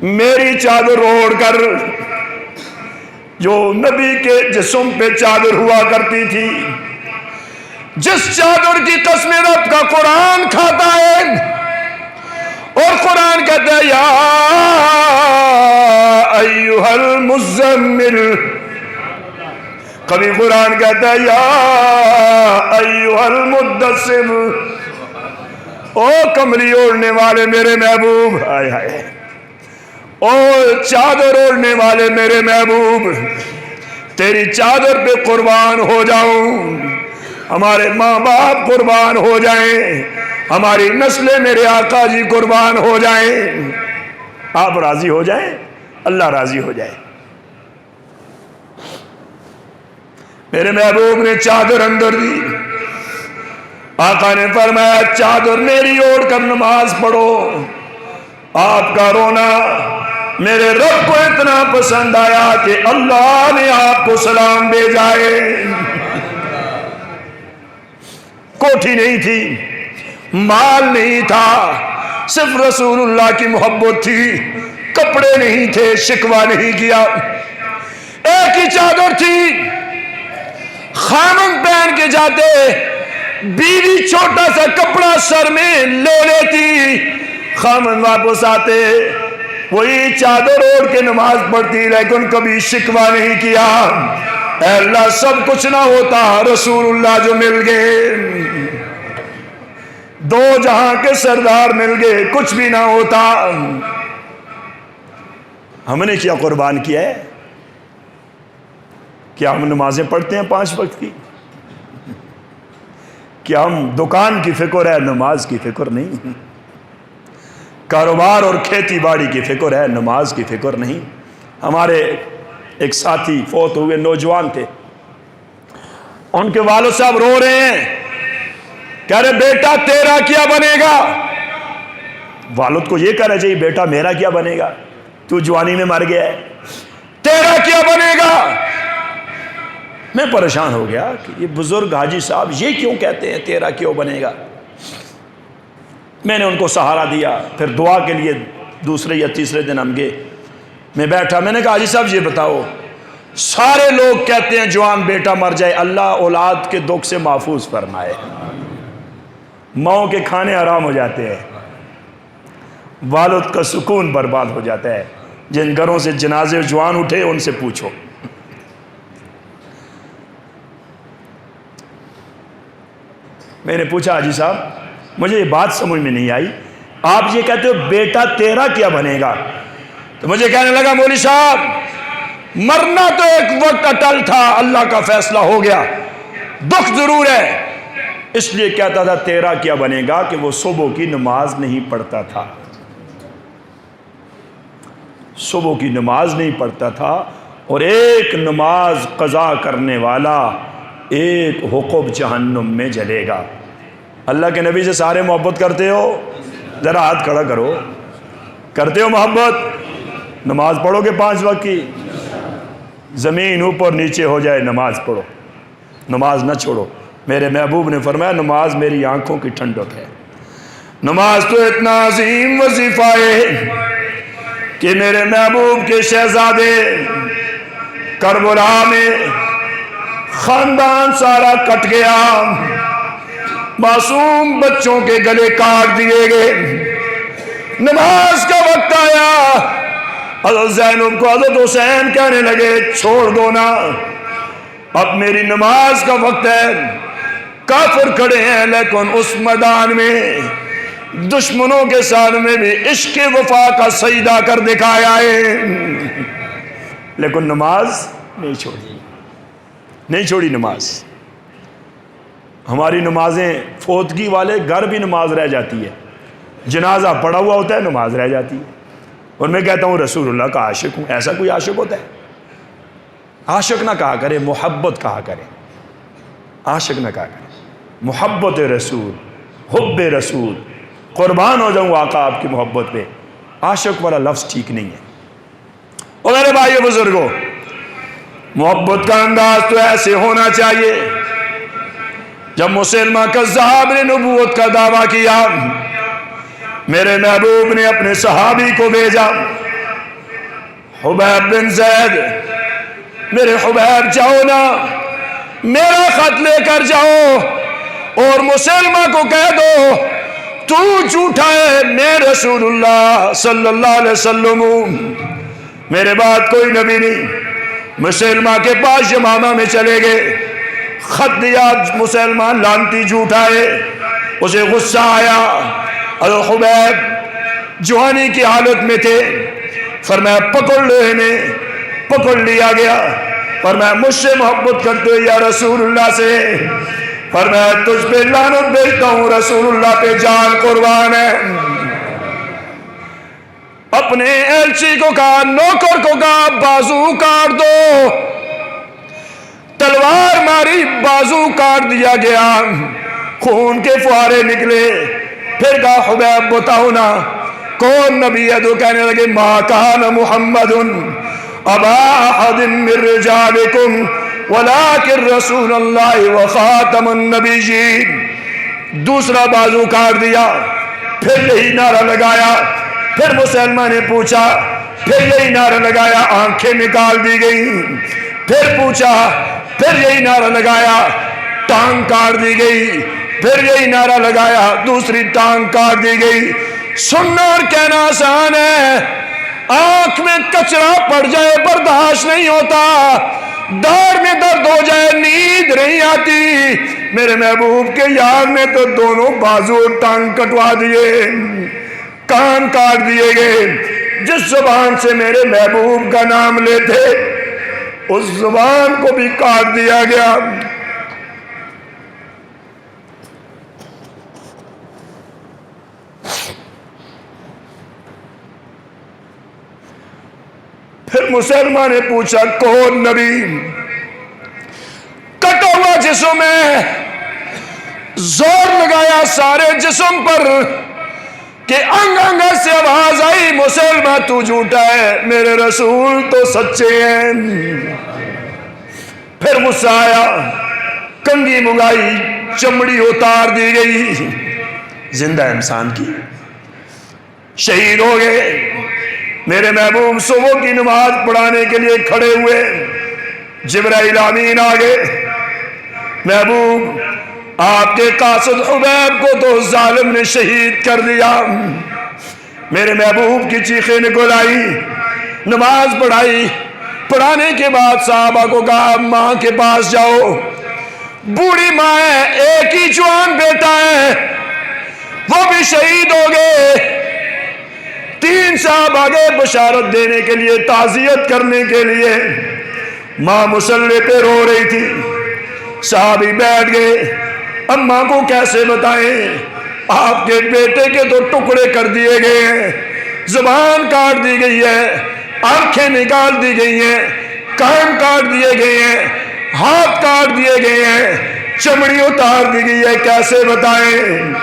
میری چادر اوڑھ کر جو نبی کے جسم پہ چادر ہوا کرتی تھی، جس چادر کی قسم رب کا قرآن کھاتا ہے، اور قرآن کہتا ہے یا ایھا المزمل، کبھی قرآن کہتا ہے یا ایھا المدثر، او کمری اوڑھنے والے میرے محبوب، ہائے ہائے، او چادر اوڑھنے والے میرے محبوب، تیری چادر پہ قربان ہو جاؤں، ہمارے ماں باپ قربان ہو جائیں، ہماری نسلیں میرے آقا جی قربان ہو جائیں، آپ راضی ہو جائیں، اللہ راضی ہو جائے۔ میرے محبوب نے چادر اندر دی، آقا نے فرمایا چادر میری اوڑھ کر نماز پڑھو۔ آپ کا رونا میرے رب کو اتنا پسند آیا کہ اللہ نے آپ کو سلام بھیجا ہے۔ کوٹھی نہیں تھی، مال نہیں تھا، صرف رسول اللہ کی محبت تھی، کپڑے نہیں تھے، شکوہ نہیں کیا، ایک ہی چادر تھی، خامن پہن کے جاتے، بیوی چھوٹا سا کپڑا سر میں لے لیتی، خامن واپس آتے وہی چادر اوڑھ کے نماز پڑھتی، لیکن کبھی شکوہ نہیں کیا۔ اے اللہ سب کچھ نہ ہوتا، رسول اللہ جو مل گئے، دو جہاں کے سردار مل گئے، کچھ بھی نہ ہوتا۔ ہم نے کیا قربان کیا ہے؟ کیا ہم نمازیں پڑھتے ہیں 5 وقت کی؟ کیا ہم دکان کی فکر ہے، نماز کی فکر نہیں؟ کاروبار اور کھیتی باڑی کی فکر ہے، نماز کی فکر نہیں؟ ہمارے ایک ساتھی فوت ہوئے، نوجوان تھے، ان کے والد صاحب رو رہے ہیں، کہہ رہے بیٹا تیرا کیا بنے گا؟ والد کو یہ کہنا چاہیے بیٹا میرا کیا بنے گا، تو جوانی میں مر گیا ہے، تیرا کیا بنے گا؟ میں پریشان ہو گیا کہ یہ بزرگ حاجی صاحب یہ کیوں کہتے ہیں تیرا کیوں بنے گا؟ میں نے ان کو سہارا دیا، پھر دعا کے لیے دوسرے یا تیسرے دن ہم گئے، میں بیٹھا، میں نے کہا حاجی صاحب یہ بتاؤ، سارے لوگ کہتے ہیں جوان بیٹا مر جائے اللہ اولاد کے دکھ سے محفوظ فرمائے، ماؤں کے کھانے حرام ہو جاتے ہیں، والد کا سکون برباد ہو جاتا ہے، جن گھروں سے جنازے جوان اٹھے ان سے پوچھو۔ میں نے پوچھا حاجی صاحب مجھے یہ بات سمجھ میں نہیں آئی، آپ یہ کہتے ہو بیٹا تیرا کیا بنے گا؟ تو مجھے کہنے لگا مولوی صاحب مرنا تو ایک وقت اٹل تھا، اللہ کا فیصلہ ہو گیا، دکھ ضرور ہے، اس لیے کہتا تھا تیرا کیا بنے گا کہ وہ صبح کی نماز نہیں پڑھتا تھا، صبح کی نماز نہیں پڑھتا تھا، اور ایک نماز قضا کرنے والا ایک حقب جہنم میں جلے گا۔ اللہ کے نبی سے سارے محبت کرتے ہو؟ ذرا ہاتھ کھڑا کرو، کرتے ہو محبت؟ نماز پڑھو گے 5 وقت کی؟ زمین اوپر نیچے ہو جائے نماز پڑھو، نماز نہ چھوڑو۔ میرے محبوب نے فرمایا نماز میری آنکھوں کی ٹھنڈک ہے، نماز تو اتنا عظیم وظیفہ ہے کہ میرے محبوب کے شہزادے کربلا میں خاندان سارا کٹ گیا، معصوم بچوں کے گلے کاٹ دیے گئے، نماز کا وقت آیا، حضرت زینب کو حضرت حسین کہنے لگے چھوڑ دو نا، اب میری نماز کا وقت ہے، کافر کھڑے ہیں لیکن اس میدان میں دشمنوں کے سامنے بھی عشق وفا کا سجدہ کر دکھایا ہے، لیکن نماز نہیں چھوڑی، نہیں چھوڑی نماز۔ ہماری نمازیں فوتگی والے گھر بھی نماز رہ جاتی ہے، جنازہ پڑا ہوا ہوتا ہے نماز رہ جاتی ہے، اور میں کہتا ہوں رسول اللہ کا عاشق ہوں، ایسا کوئی عاشق ہوتا ہے؟ عاشق نہ کہا کرے، محبت کہا کرے، عاشق نہ کہا کرے، محبت رسول، حب رسول، قربان ہو جاؤں آقا آپ کی محبت پہ، عاشق والا لفظ ٹھیک نہیں ہے۔ اور میرے بھائی بزرگوں، محبت کا انداز تو ایسے ہونا چاہیے، جب مسلمہ کذاب نے نبوت کا دعویٰ کیا، میرے محبوب نے اپنے صحابی کو بھیجا، حبیب بن زید، میرے حبیب جاؤ نا، میرا خط لے کر جاؤ اور مسلمہ کو کہہ دو تو جھوٹا ہے، میں رسول اللہ صلی اللہ علیہ وسلم ہوں، میرے بعد کوئی نبی نہیں۔ مسلمہ کے پاس یمامہ میں چلے گئے، خط دیا، مسلمہ لانتی جھوٹا ہے، اسے غصہ آیا۔ اور حبیب جوانی کی حالت میں تھے، فرمایا پکڑ لو انہیں، پکڑ لیا گیا۔ فرمایا مجھ سے محبت کرتے ہو یا رسول اللہ سے؟ فرمایا تجھ پہ لعنت بھیجتا ہوں، رسول اللہ پہ جان قربان ہے۔ اپنے ایلچی کو کہا، نوکر کو کہا بازو کاٹ دو، تلوار ماری، بازو کاٹ دیا گیا، خون کے فوارے نکلے۔ پھر کہا حبیب بتاؤ نا کون نبی ہے؟ تو کہنے لگے ما کان محمد ابا احد من رجالکم ولکن رسول اللہ وخاتم النبیین۔ دوسرا بازو کاٹ دیا، پھر یہی نعرہ لگایا۔ پھر مسلمہ نے پوچھا، پھر یہی نعرہ لگایا، آنکھیں نکال دی گئی۔ پھر پوچھا، پھر یہی نعرہ لگایا، ٹانگ کاٹ دی گئی۔ پھر یہی نعرہ لگایا، دوسری ٹانگ کاٹ دی گئی۔ سننا اور کہنا آسان ہے، آنکھ میں کچرا پڑ جائے برداشت نہیں ہوتا، داڑھ میں درد ہو جائے نیند نہیں آتی۔ میرے محبوب کے یار نے تو دونوں بازو ٹانگ کٹوا دیے، کان کاٹ دیے گئے۔ جس زبان سے میرے محبوب کا نام لیتے اس زبان کو بھی کاٹ دیا گیا۔ پھر مسلمان نے پوچھا کون نبی؟ کٹا ہوا جسم ہے، زور لگایا سارے جسم پر کہ انگ انگ سے آواز آئی مسلمہ تو جھوٹا ہے، میرے رسول تو سچے ہیں۔ پھر غصہ آیا، کنگھی منگائی، چمڑی اتار دی گئی، زندہ انسان کی، شہید ہو گئے۔ میرے محبوب صبح کی نماز پڑھانے کے لیے کھڑے ہوئے، جبرائیل امین آگے۔ محبوب آپ کے قاصد حبیب کو تو ظالم نے شہید کر دیا۔ میرے محبوب کی چیخیں نکل آئی، نماز پڑھائی، پڑھانے کے بعد صحابہ کو کہا ماں کے پاس جاؤ، بوڑھی ماں ہے، ایک ہی جوان بیٹا ہے، وہ بھی شہید ہو گئے۔ 3 صاحب آگے بشارت دینے کے لیے، تعزیت کرنے کے لیے۔ ماں مصلی پہ رو رہی تھی، صحابی بیٹھ گئے۔ اماں کو کیسے بتائیں، آپ کے بیٹے کے تو ٹکڑے کر دیے گئے ہیں، زبان کاٹ دی گئی ہے، آنکھیں نکال دی گئی ہیں، کان کاٹ دیے گئے ہیں، ہاتھ کاٹ دیے گئے ہیں، چمڑی اتار دی گئی ہے، کیسے بتائیں؟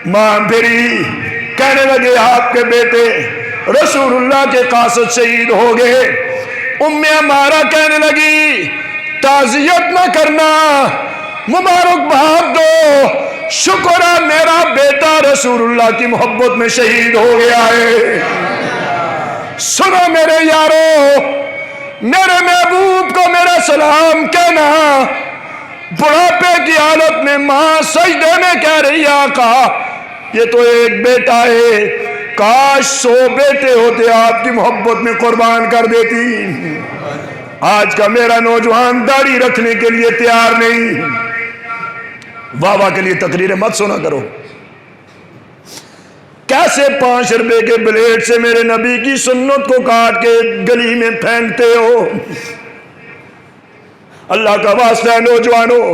ماں پھری کہنے لگے آپ کے بیٹے رسول اللہ کے قاصد شہید ہو گئے۔ ام عمارہ کہنے لگی تعزیت نہ کرنا، مبارکباد دو، شکر ہے میرا بیٹا رسول اللہ کی محبت میں شہید ہو گیا ہے۔ سنو میرے یارو، میرے محبوب کو میرا سلام کہنا۔ بڑھاپے کی حالت میں ماں سجدے میں کہہ رہی آقا یہ تو ایک بیٹا ہے، کاش 100 بیٹے ہوتے آپ کی محبت میں قربان کر دیتی۔ آج کا میرا نوجوان داڑھی رکھنے کے لیے تیار نہیں۔ واہ واہ کے لیے تقریریں مت سنا کرو۔ کیسے 5 روپے کے بلیڈ سے میرے نبی کی سنت کو کاٹ کے گلی میں پھینکتے ہو؟ اللہ کا واسطہ ہے نوجوانوں،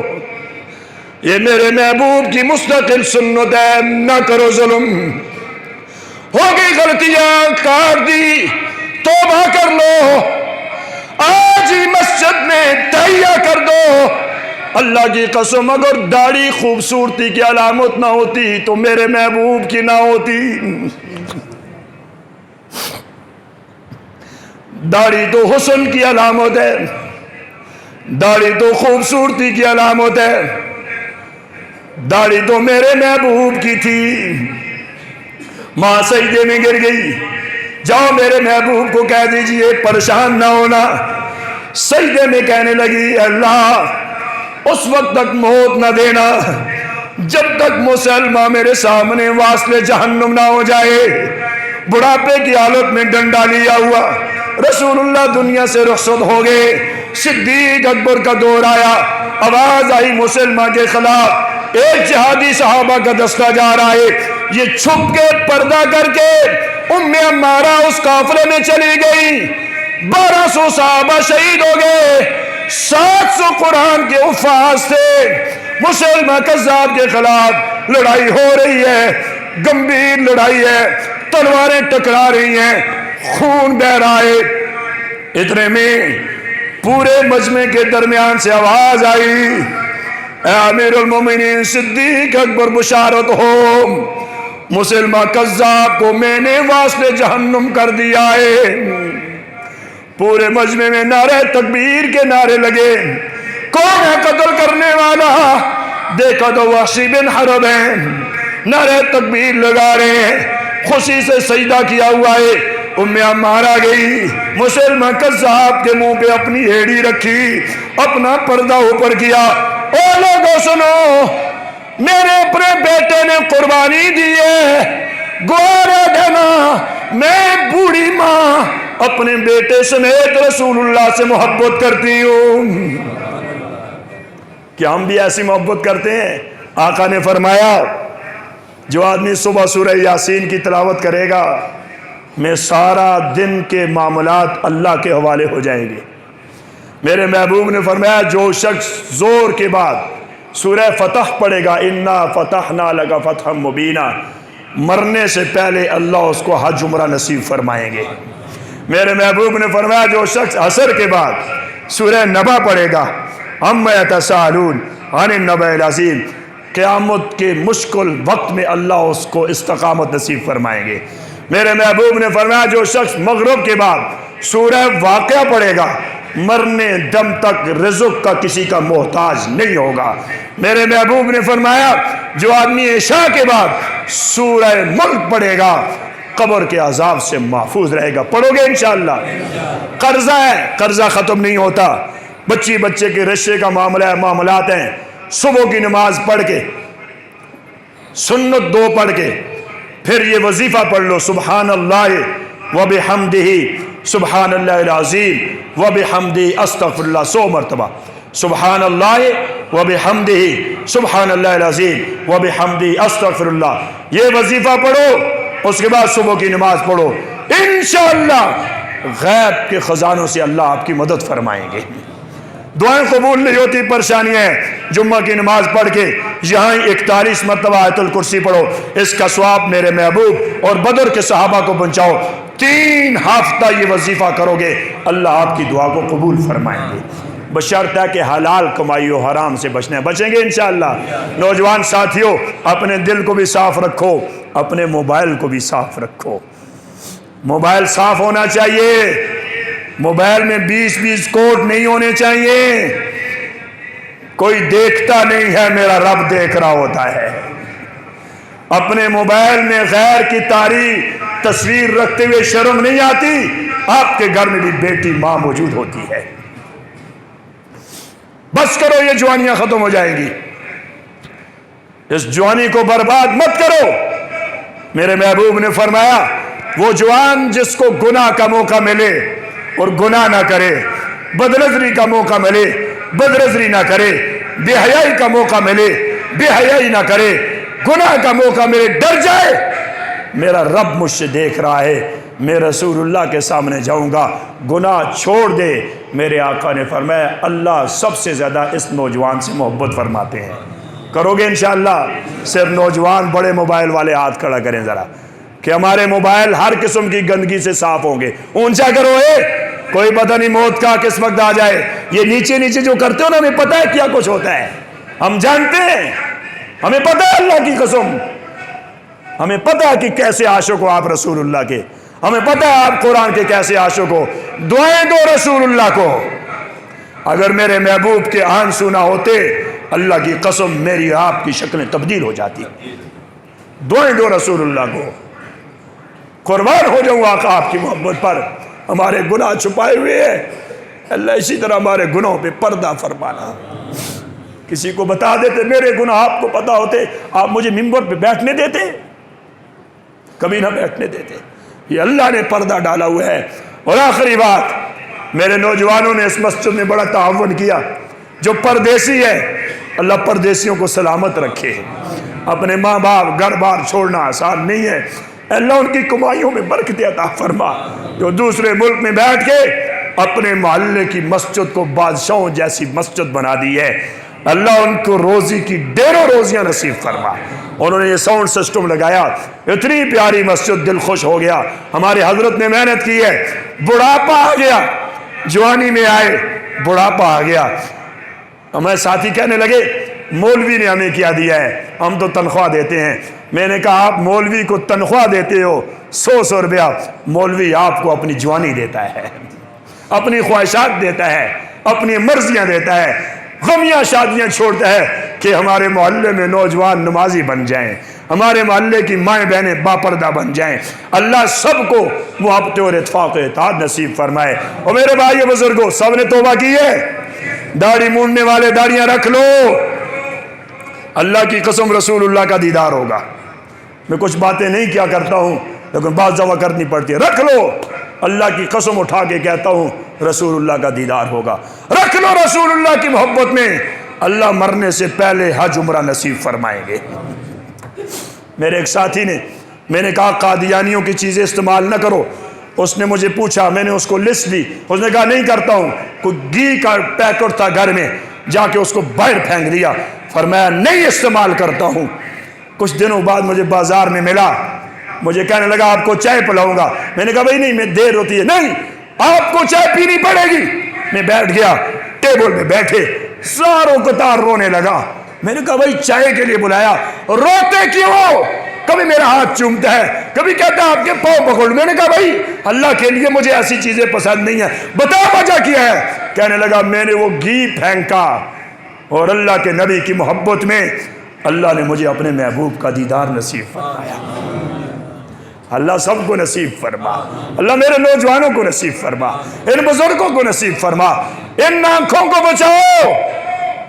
یہ میرے محبوب کی مستقل سنت ہے، نہ کرو ظلم۔ ہو گئی غلطیاں، کاٹ دی، توبہ کر لو، آج ہی مسجد میں تہیہ کر دو۔ اللہ کی قسم اگر داڑھی خوبصورتی کی علامت نہ ہوتی تو میرے محبوب کی نہ ہوتی۔ داڑھی تو حسن کی علامت ہے، داڑھی تو خوبصورتی کی علامت ہے، داڑھی تو میرے محبوب کی تھی۔ ماں سجدے میں گر گئی، جاؤ میرے محبوب کو کہہ دیجئے پریشان نہ ہونا۔ سجدے میں کہنے لگی اللہ اس وقت تک موت نہ دینا جب تک مسلمہ میرے سامنے واصل جہنم نہ ہو جائے۔ بڑھاپے کی حالت میں ڈنڈا لیا ہوا رسول اللہ دنیا سے رخصت ہو گئے۔ صدیق اکبر کا دور آیا، آواز آئی مسلمہ کے خلاف، ایک جہادی صحابہ کا دستہ جا رہا ہے۔ یہ چھپ کے پردہ کر کے ام عمارہ اس قافلے میں چلی گئی، 1200 صحابہ شہید ہو گئے، 700 قرآن کے حفاظ تھے۔ مسلمہ کذاب کے خلاف لڑائی ہو رہی ہے، گمبھیر لڑائی ہے، تلواریں ٹکرا رہی ہیں، خون بہ رہا ہے۔ اتنے میں پورے مجمع کے درمیان سے آواز آئی، اے امیر المومنین صدیق اکبر بشارت ہو، مسلمہ کذاب کو میں نے واصل جہنم کر دیا ہے۔ پورے مجمع میں نعرہ تکبیر کے نعرے لگے۔ کون ہے قتل کرنے والا؟ دیکھا تو وحشی بن حرب ہیں، نعرہ تکبیر لگا رہے ہیں، خوشی سے سجدہ کیا ہوا ہے۔ ام عمارہ گئی، مسلمہ کذاب کے منہ پہ اپنی ہیڑی رکھی، اپنا پردہ اوپر کیا۔ اے لوگوں سنو، میرے اپنے بیٹے نے قربانی دی ہے، گوارا دینا، میں بوڑھی ماں اپنے بیٹے سمیت رسول اللہ سے محبت کرتی ہوں۔ کیا ہم بھی ایسی محبت کرتے ہیں؟ آقا نے فرمایا جو آدمی صبح سورہ یاسین کی تلاوت کرے گا میں سارا دن کے معاملات اللہ کے حوالے ہو جائیں گے۔ میرے محبوب نے فرمایا جو شخص زور کے بعد سورہ فتح پڑھے گا، انا فتحنا لک فتحا مبینا، مرنے سے پہلے اللہ اس کو حج عمرہ نصیب فرمائیں گے۔ میرے محبوب نے فرمایا جو شخص عصر کے بعد سورہ نبا پڑھے گا، عما یتساءلون عن النبأ العظیم، قیامت کے مشکل وقت میں اللہ اس کو استقامت نصیب فرمائیں گے۔ میرے محبوب نے فرمایا جو شخص مغرب کے بعد سورہ واقعہ پڑھے گا، مرنے دم تک رزق کا کسی کا محتاج نہیں ہوگا۔ میرے محبوب نے فرمایا جو آدمی عشاء کے بعد سورہ ملک پڑھے گا قبر کے عذاب سے محفوظ رہے گا۔ پڑھو گے انشاءاللہ؟ قرضہ ہے، قرضہ ختم نہیں ہوتا، بچے کے رشتے کا معاملہ ہے، معاملات ہیں۔ صبح کی نماز پڑھ کے سنت 2 پڑھ کے پھر یہ وظیفہ پڑھ لو، سبحان اللہ وبحمدہ سبحان اللہ العظیم وبحمدہ استغفر اللہ 100 مرتبہ، سبحان اللہ وبحمدہ سبحان اللہ العظیم وبحمدہ استغفر اللہ، یہ وظیفہ پڑھو۔ اس کے بعد صبح کی نماز پڑھو، انشاءاللہ غیب کے خزانوں سے اللہ آپ کی مدد فرمائیں گے۔ دعائیں قبول نہیں ہوتی، پریشانیاں ہیں، جمعہ کی نماز پڑھ کے یہاں 41 مرتبہ آیت الکرسی پڑھو، اس کا ثواب میرے محبوب اور بدر کے صحابہ کو پہنچاؤ۔ 3 ہفتہ یہ وظیفہ کرو گے، اللہ آپ کی دعا کو قبول فرمائیں گے، بشرط ہے کہ حلال کمائی و حرام سے بچیں گے انشاءاللہ۔ نوجوان ساتھیوں، اپنے دل کو بھی صاف رکھو، اپنے موبائل کو بھی صاف رکھو، موبائل صاف ہونا چاہیے، موبائل میں 20 کوڈ نہیں ہونے چاہیے۔ کوئی دیکھتا نہیں ہے، میرا رب دیکھ رہا ہوتا ہے۔ اپنے موبائل میں غیر کی تاریخ تصویر رکھتے ہوئے شرم نہیں آتی؟ آپ کے گھر میں بھی بیٹی ماں موجود ہوتی ہے۔ بس کرو، یہ جوانیاں ختم ہو جائیں گی، اس جوانی کو برباد مت کرو۔ میرے محبوب نے فرمایا وہ جوان جس کو گناہ کا موقع ملے اور گناہ نہ کرے، بدنظری کا موقع ملے بدنظری نہ کرے، بے حیائی کا موقع ملے بے حیائی نہ کرے، گناہ کا موقع ملے ڈر جائے، میرا رب مجھ سے دیکھ رہا ہے، میں رسول اللہ کے سامنے جاؤں گا، گناہ چھوڑ دے۔ میرے آقا نے فرمایا اللہ سب سے زیادہ اس نوجوان سے محبت فرماتے ہیں۔ کرو گے انشاءاللہ؟ صرف نوجوان بڑے موبائل والے ہاتھ کھڑا کریں ذرا کہ ہمارے موبائل ہر قسم کی گندگی سے صاف ہوں گے۔ اونچا کرو، کوئی پتہ نہیں موت کا کس وقت آ جائے۔ یہ نیچے جو کرتے ہو نا، ہمیں پتہ ہے کیا کچھ ہوتا ہے، ہم جانتے ہیں، ہمیں پتہ ہے، اللہ کی قسم ہمیں پتہ ہے کہ کیسے عاشق ہو آپ رسول اللہ کے، ہمیں پتہ ہے آپ قرآن کے کیسے عاشق ہو۔ دعائیں دو رسول اللہ کو، اگر میرے محبوب کے آنسو نہ ہوتے اللہ کی قسم میری آپ کی شکلیں تبدیل ہو جاتی۔ دعائیں دو رسول اللہ کو، قربان ہو جاؤں آقا آپ کی محبت پر. ہمارے گناہ چھپائے ہوئے ہیں اللہ اسی طرح ہمارے گناہوں پہ پردہ فرمانا. کسی کو بتا دیتے میرے گناہ آپ کو پتا ہوتے آپ مجھے ممبر پہ بیٹھنے دیتے؟ کبھی نہ بیٹھنے دیتے. یہ اللہ نے پردہ ڈالا ہوا ہے. اور آخری بات، میرے نوجوانوں نے اس مسجد میں بڑا تعاون کیا. جو پردیسی ہے اللہ پردیسیوں کو سلامت رکھے. اپنے ماں باپ گھر بار چھوڑنا آسان نہیں ہے. اللہ ان کی کمائیوں میں برکت عطا فرما. جو دوسرے ملک میں بیٹھ کے اپنے محلے کی مسجد کو بادشاہوں جیسی مسجد بنا دی ہے، اللہ ان کو روزی کی ڈیروں روزیاں نصیب فرما. انہوں نے یہ ساؤنڈ سسٹم لگایا، اتنی پیاری مسجد، دل خوش ہو گیا. ہمارے حضرت نے محنت کی ہے. بڑھاپا آ گیا، جوانی میں آئے بڑھاپا آ گیا. ہمارے ساتھی کہنے لگے مولوی نے ہمیں کیا دیا ہے، ہم تو تنخواہ دیتے ہیں. میں نے کہا آپ مولوی کو تنخواہ دیتے ہو 100 روپیہ، مولوی آپ کو اپنی جوانی دیتا ہے، اپنی خواہشات دیتا ہے، اپنی مرضیاں دیتا ہے، غمیاں شادیاں چھوڑتا ہے کہ ہمارے محلے میں نوجوان نمازی بن جائیں، ہمارے محلے کی مائیں بہنیں باپردہ بن جائیں. اللہ سب کو محبت اور اتفاق و اتحاد نصیب فرمائے. اور میرے بھائی بزرگوں، سب نے توبہ کی ہے؟ داڑھی مونڈنے والے داڑیاں رکھ لو. اللہ کی قسم رسول اللہ کا دیدار ہوگا. میں کچھ باتیں نہیں کیا کرتا ہوں لیکن بعض دفعہ کرنی پڑتی ہے. رکھ لو، اللہ کی قسم اٹھا کے کہتا ہوں رسول اللہ کا دیدار ہوگا. رکھ لو رسول اللہ کی محبت میں اللہ مرنے سے پہلے حج عمرہ نصیب فرمائیں گے. میرے ایک ساتھی نے، میں نے کہا قادیانیوں کی چیزیں استعمال نہ کرو. اس نے مجھے پوچھا، میں نے اس کو لسٹ دی. اس نے کہا نہیں کرتا ہوں. کوئی گھی کا پیکٹ تھا گھر میں، جا کے اس کو باہر پھینک دیا. فرمایا نہیں استعمال کرتا ہوں. کچھ دنوں بعد مجھے بازار میں ملا، مجھے کہنے لگا آپ کو چائے پلاؤں گا. میں نے کہا بھائی نہیں، میں دیر ہوتی ہے. نہیں، آپ کو چائے پینی پڑے گی. میں بیٹھ گیا، ٹیبل پہ بیٹھے ساروں قطار رونے لگا. میں نے کہا بھائی چائے کے لیے بلایا، روتے کیوں ہو؟ کبھی میرا ہاتھ چومتا ہے، کبھی کہتا ہے آپ کے پاؤں پکڑ. میں نے کہا بھائی اللہ کے لیے مجھے ایسی چیزیں پسند نہیں ہیں، بتا وجہ کیا ہے؟ کہنے لگا میں نے وہ گھی پھینکا اور اللہ کے نبی کی محبت میں اللہ نے مجھے اپنے محبوب کا دیدار نصیب فرمایا. اللہ سب کو نصیب فرما. اللہ میرے نوجوانوں کو نصیب فرما، ان بزرگوں کو نصیب فرما. ان آنکھوں کو بچاؤ،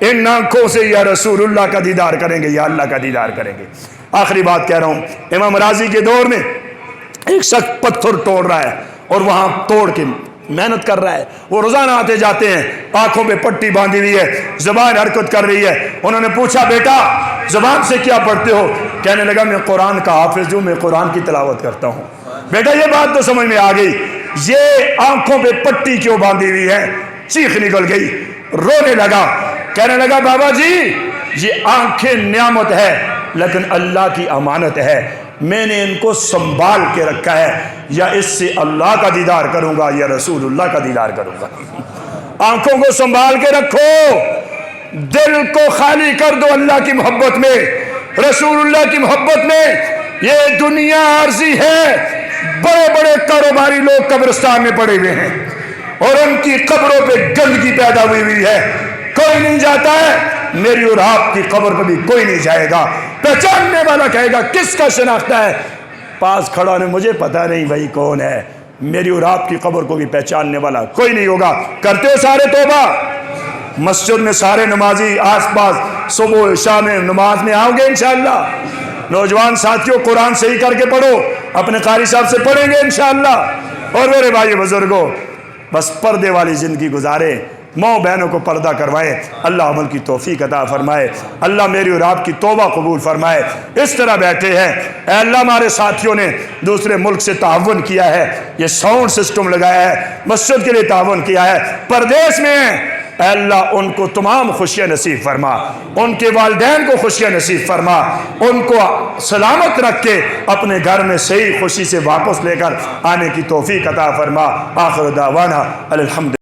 ان آنکھوں سے یا رسول اللہ کا دیدار کریں گے یا اللہ کا دیدار کریں گے. آخری بات کہہ رہا ہوں، امام راضی کے دور میں ایک شخص پتھر توڑ رہا ہے اور وہاں توڑ کے محنت کر رہا ہے. وہ روزانہ آتے جاتے ہیں، آنکھوں پہ پٹی باندھی ہوئی ہے، زبان حرکت کر رہی ہے. انہوں نے پوچھا بیٹا زبان سے کیا پڑھتے ہو؟ کہنے لگا میں قرآن کا حافظ ہوں، میں قرآن کی تلاوت کرتا ہوں. بیٹا یہ بات تو سمجھ میں آ گئی، یہ آنکھوں پہ پٹی کیوں باندھی ہوئی ہے؟ چیخ نکل گئی، رونے لگا. کہنے لگا بابا جی یہ آنکھیں نعمت ہے لیکن اللہ کی امانت ہے، میں نے ان کو سنبھال کے رکھا ہے، یا اس سے اللہ کا دیدار کروں گا یا رسول اللہ کا دیدار کروں گا. آنکھوں کو سنبھال کے رکھو، دل کو خالی کر دو اللہ کی محبت میں، رسول اللہ کی محبت میں. یہ دنیا عارضی ہے. بڑے بڑے کاروباری لوگ قبرستان میں پڑے ہوئے ہیں اور ان کی قبروں پہ گندگی پیدا ہوئی ہے، کوئی نہیں جاتا ہے. میری اور آپ کی قبر پہ بھی کوئی نہیں جائے گا. پہچاننے والا کہے گا کس کا شناختہ ہے؟ پاس کھڑا نے مجھے پتا نہیں بھائی کون ہے. میری اور آپ کی قبر کو بھی پہچاننے والا کوئی نہیں ہوگا. کرتے ہو سارے توبہ؟ مسجد میں سارے نمازی آس پاس صبح عشاء میں نماز میں آؤ گے انشاءاللہ. نوجوان ساتھیوں قرآن صحیح کر کے پڑھو، اپنے قاری صاحب سے پڑھیں گے انشاءاللہ. اور میرے بھائی بزرگوں بس پردے والی زندگی گزارے، ماں بہنوں کو پردہ کروائے. اللہ عمل کی توفیق عطا فرمائے. اللہ میری اور آپ کی توبہ قبول فرمائے. اس طرح بیٹھے ہیں اے اللہ ہمارے ساتھیوں نے دوسرے ملک سے تعاون کیا ہے، یہ ساؤنڈ سسٹم لگایا ہے، مسجد کے لیے تعاون کیا ہے، پردیس میں ہیں. اے اللہ ان کو تمام خوشیاں نصیب فرما، ان کے والدین کو خوشیاں نصیب فرما، ان کو سلامت رکھ کے اپنے گھر میں صحیح خوشی سے واپس لے کر آنے کی توفیق عطا فرما. آخر دعوانا الحمد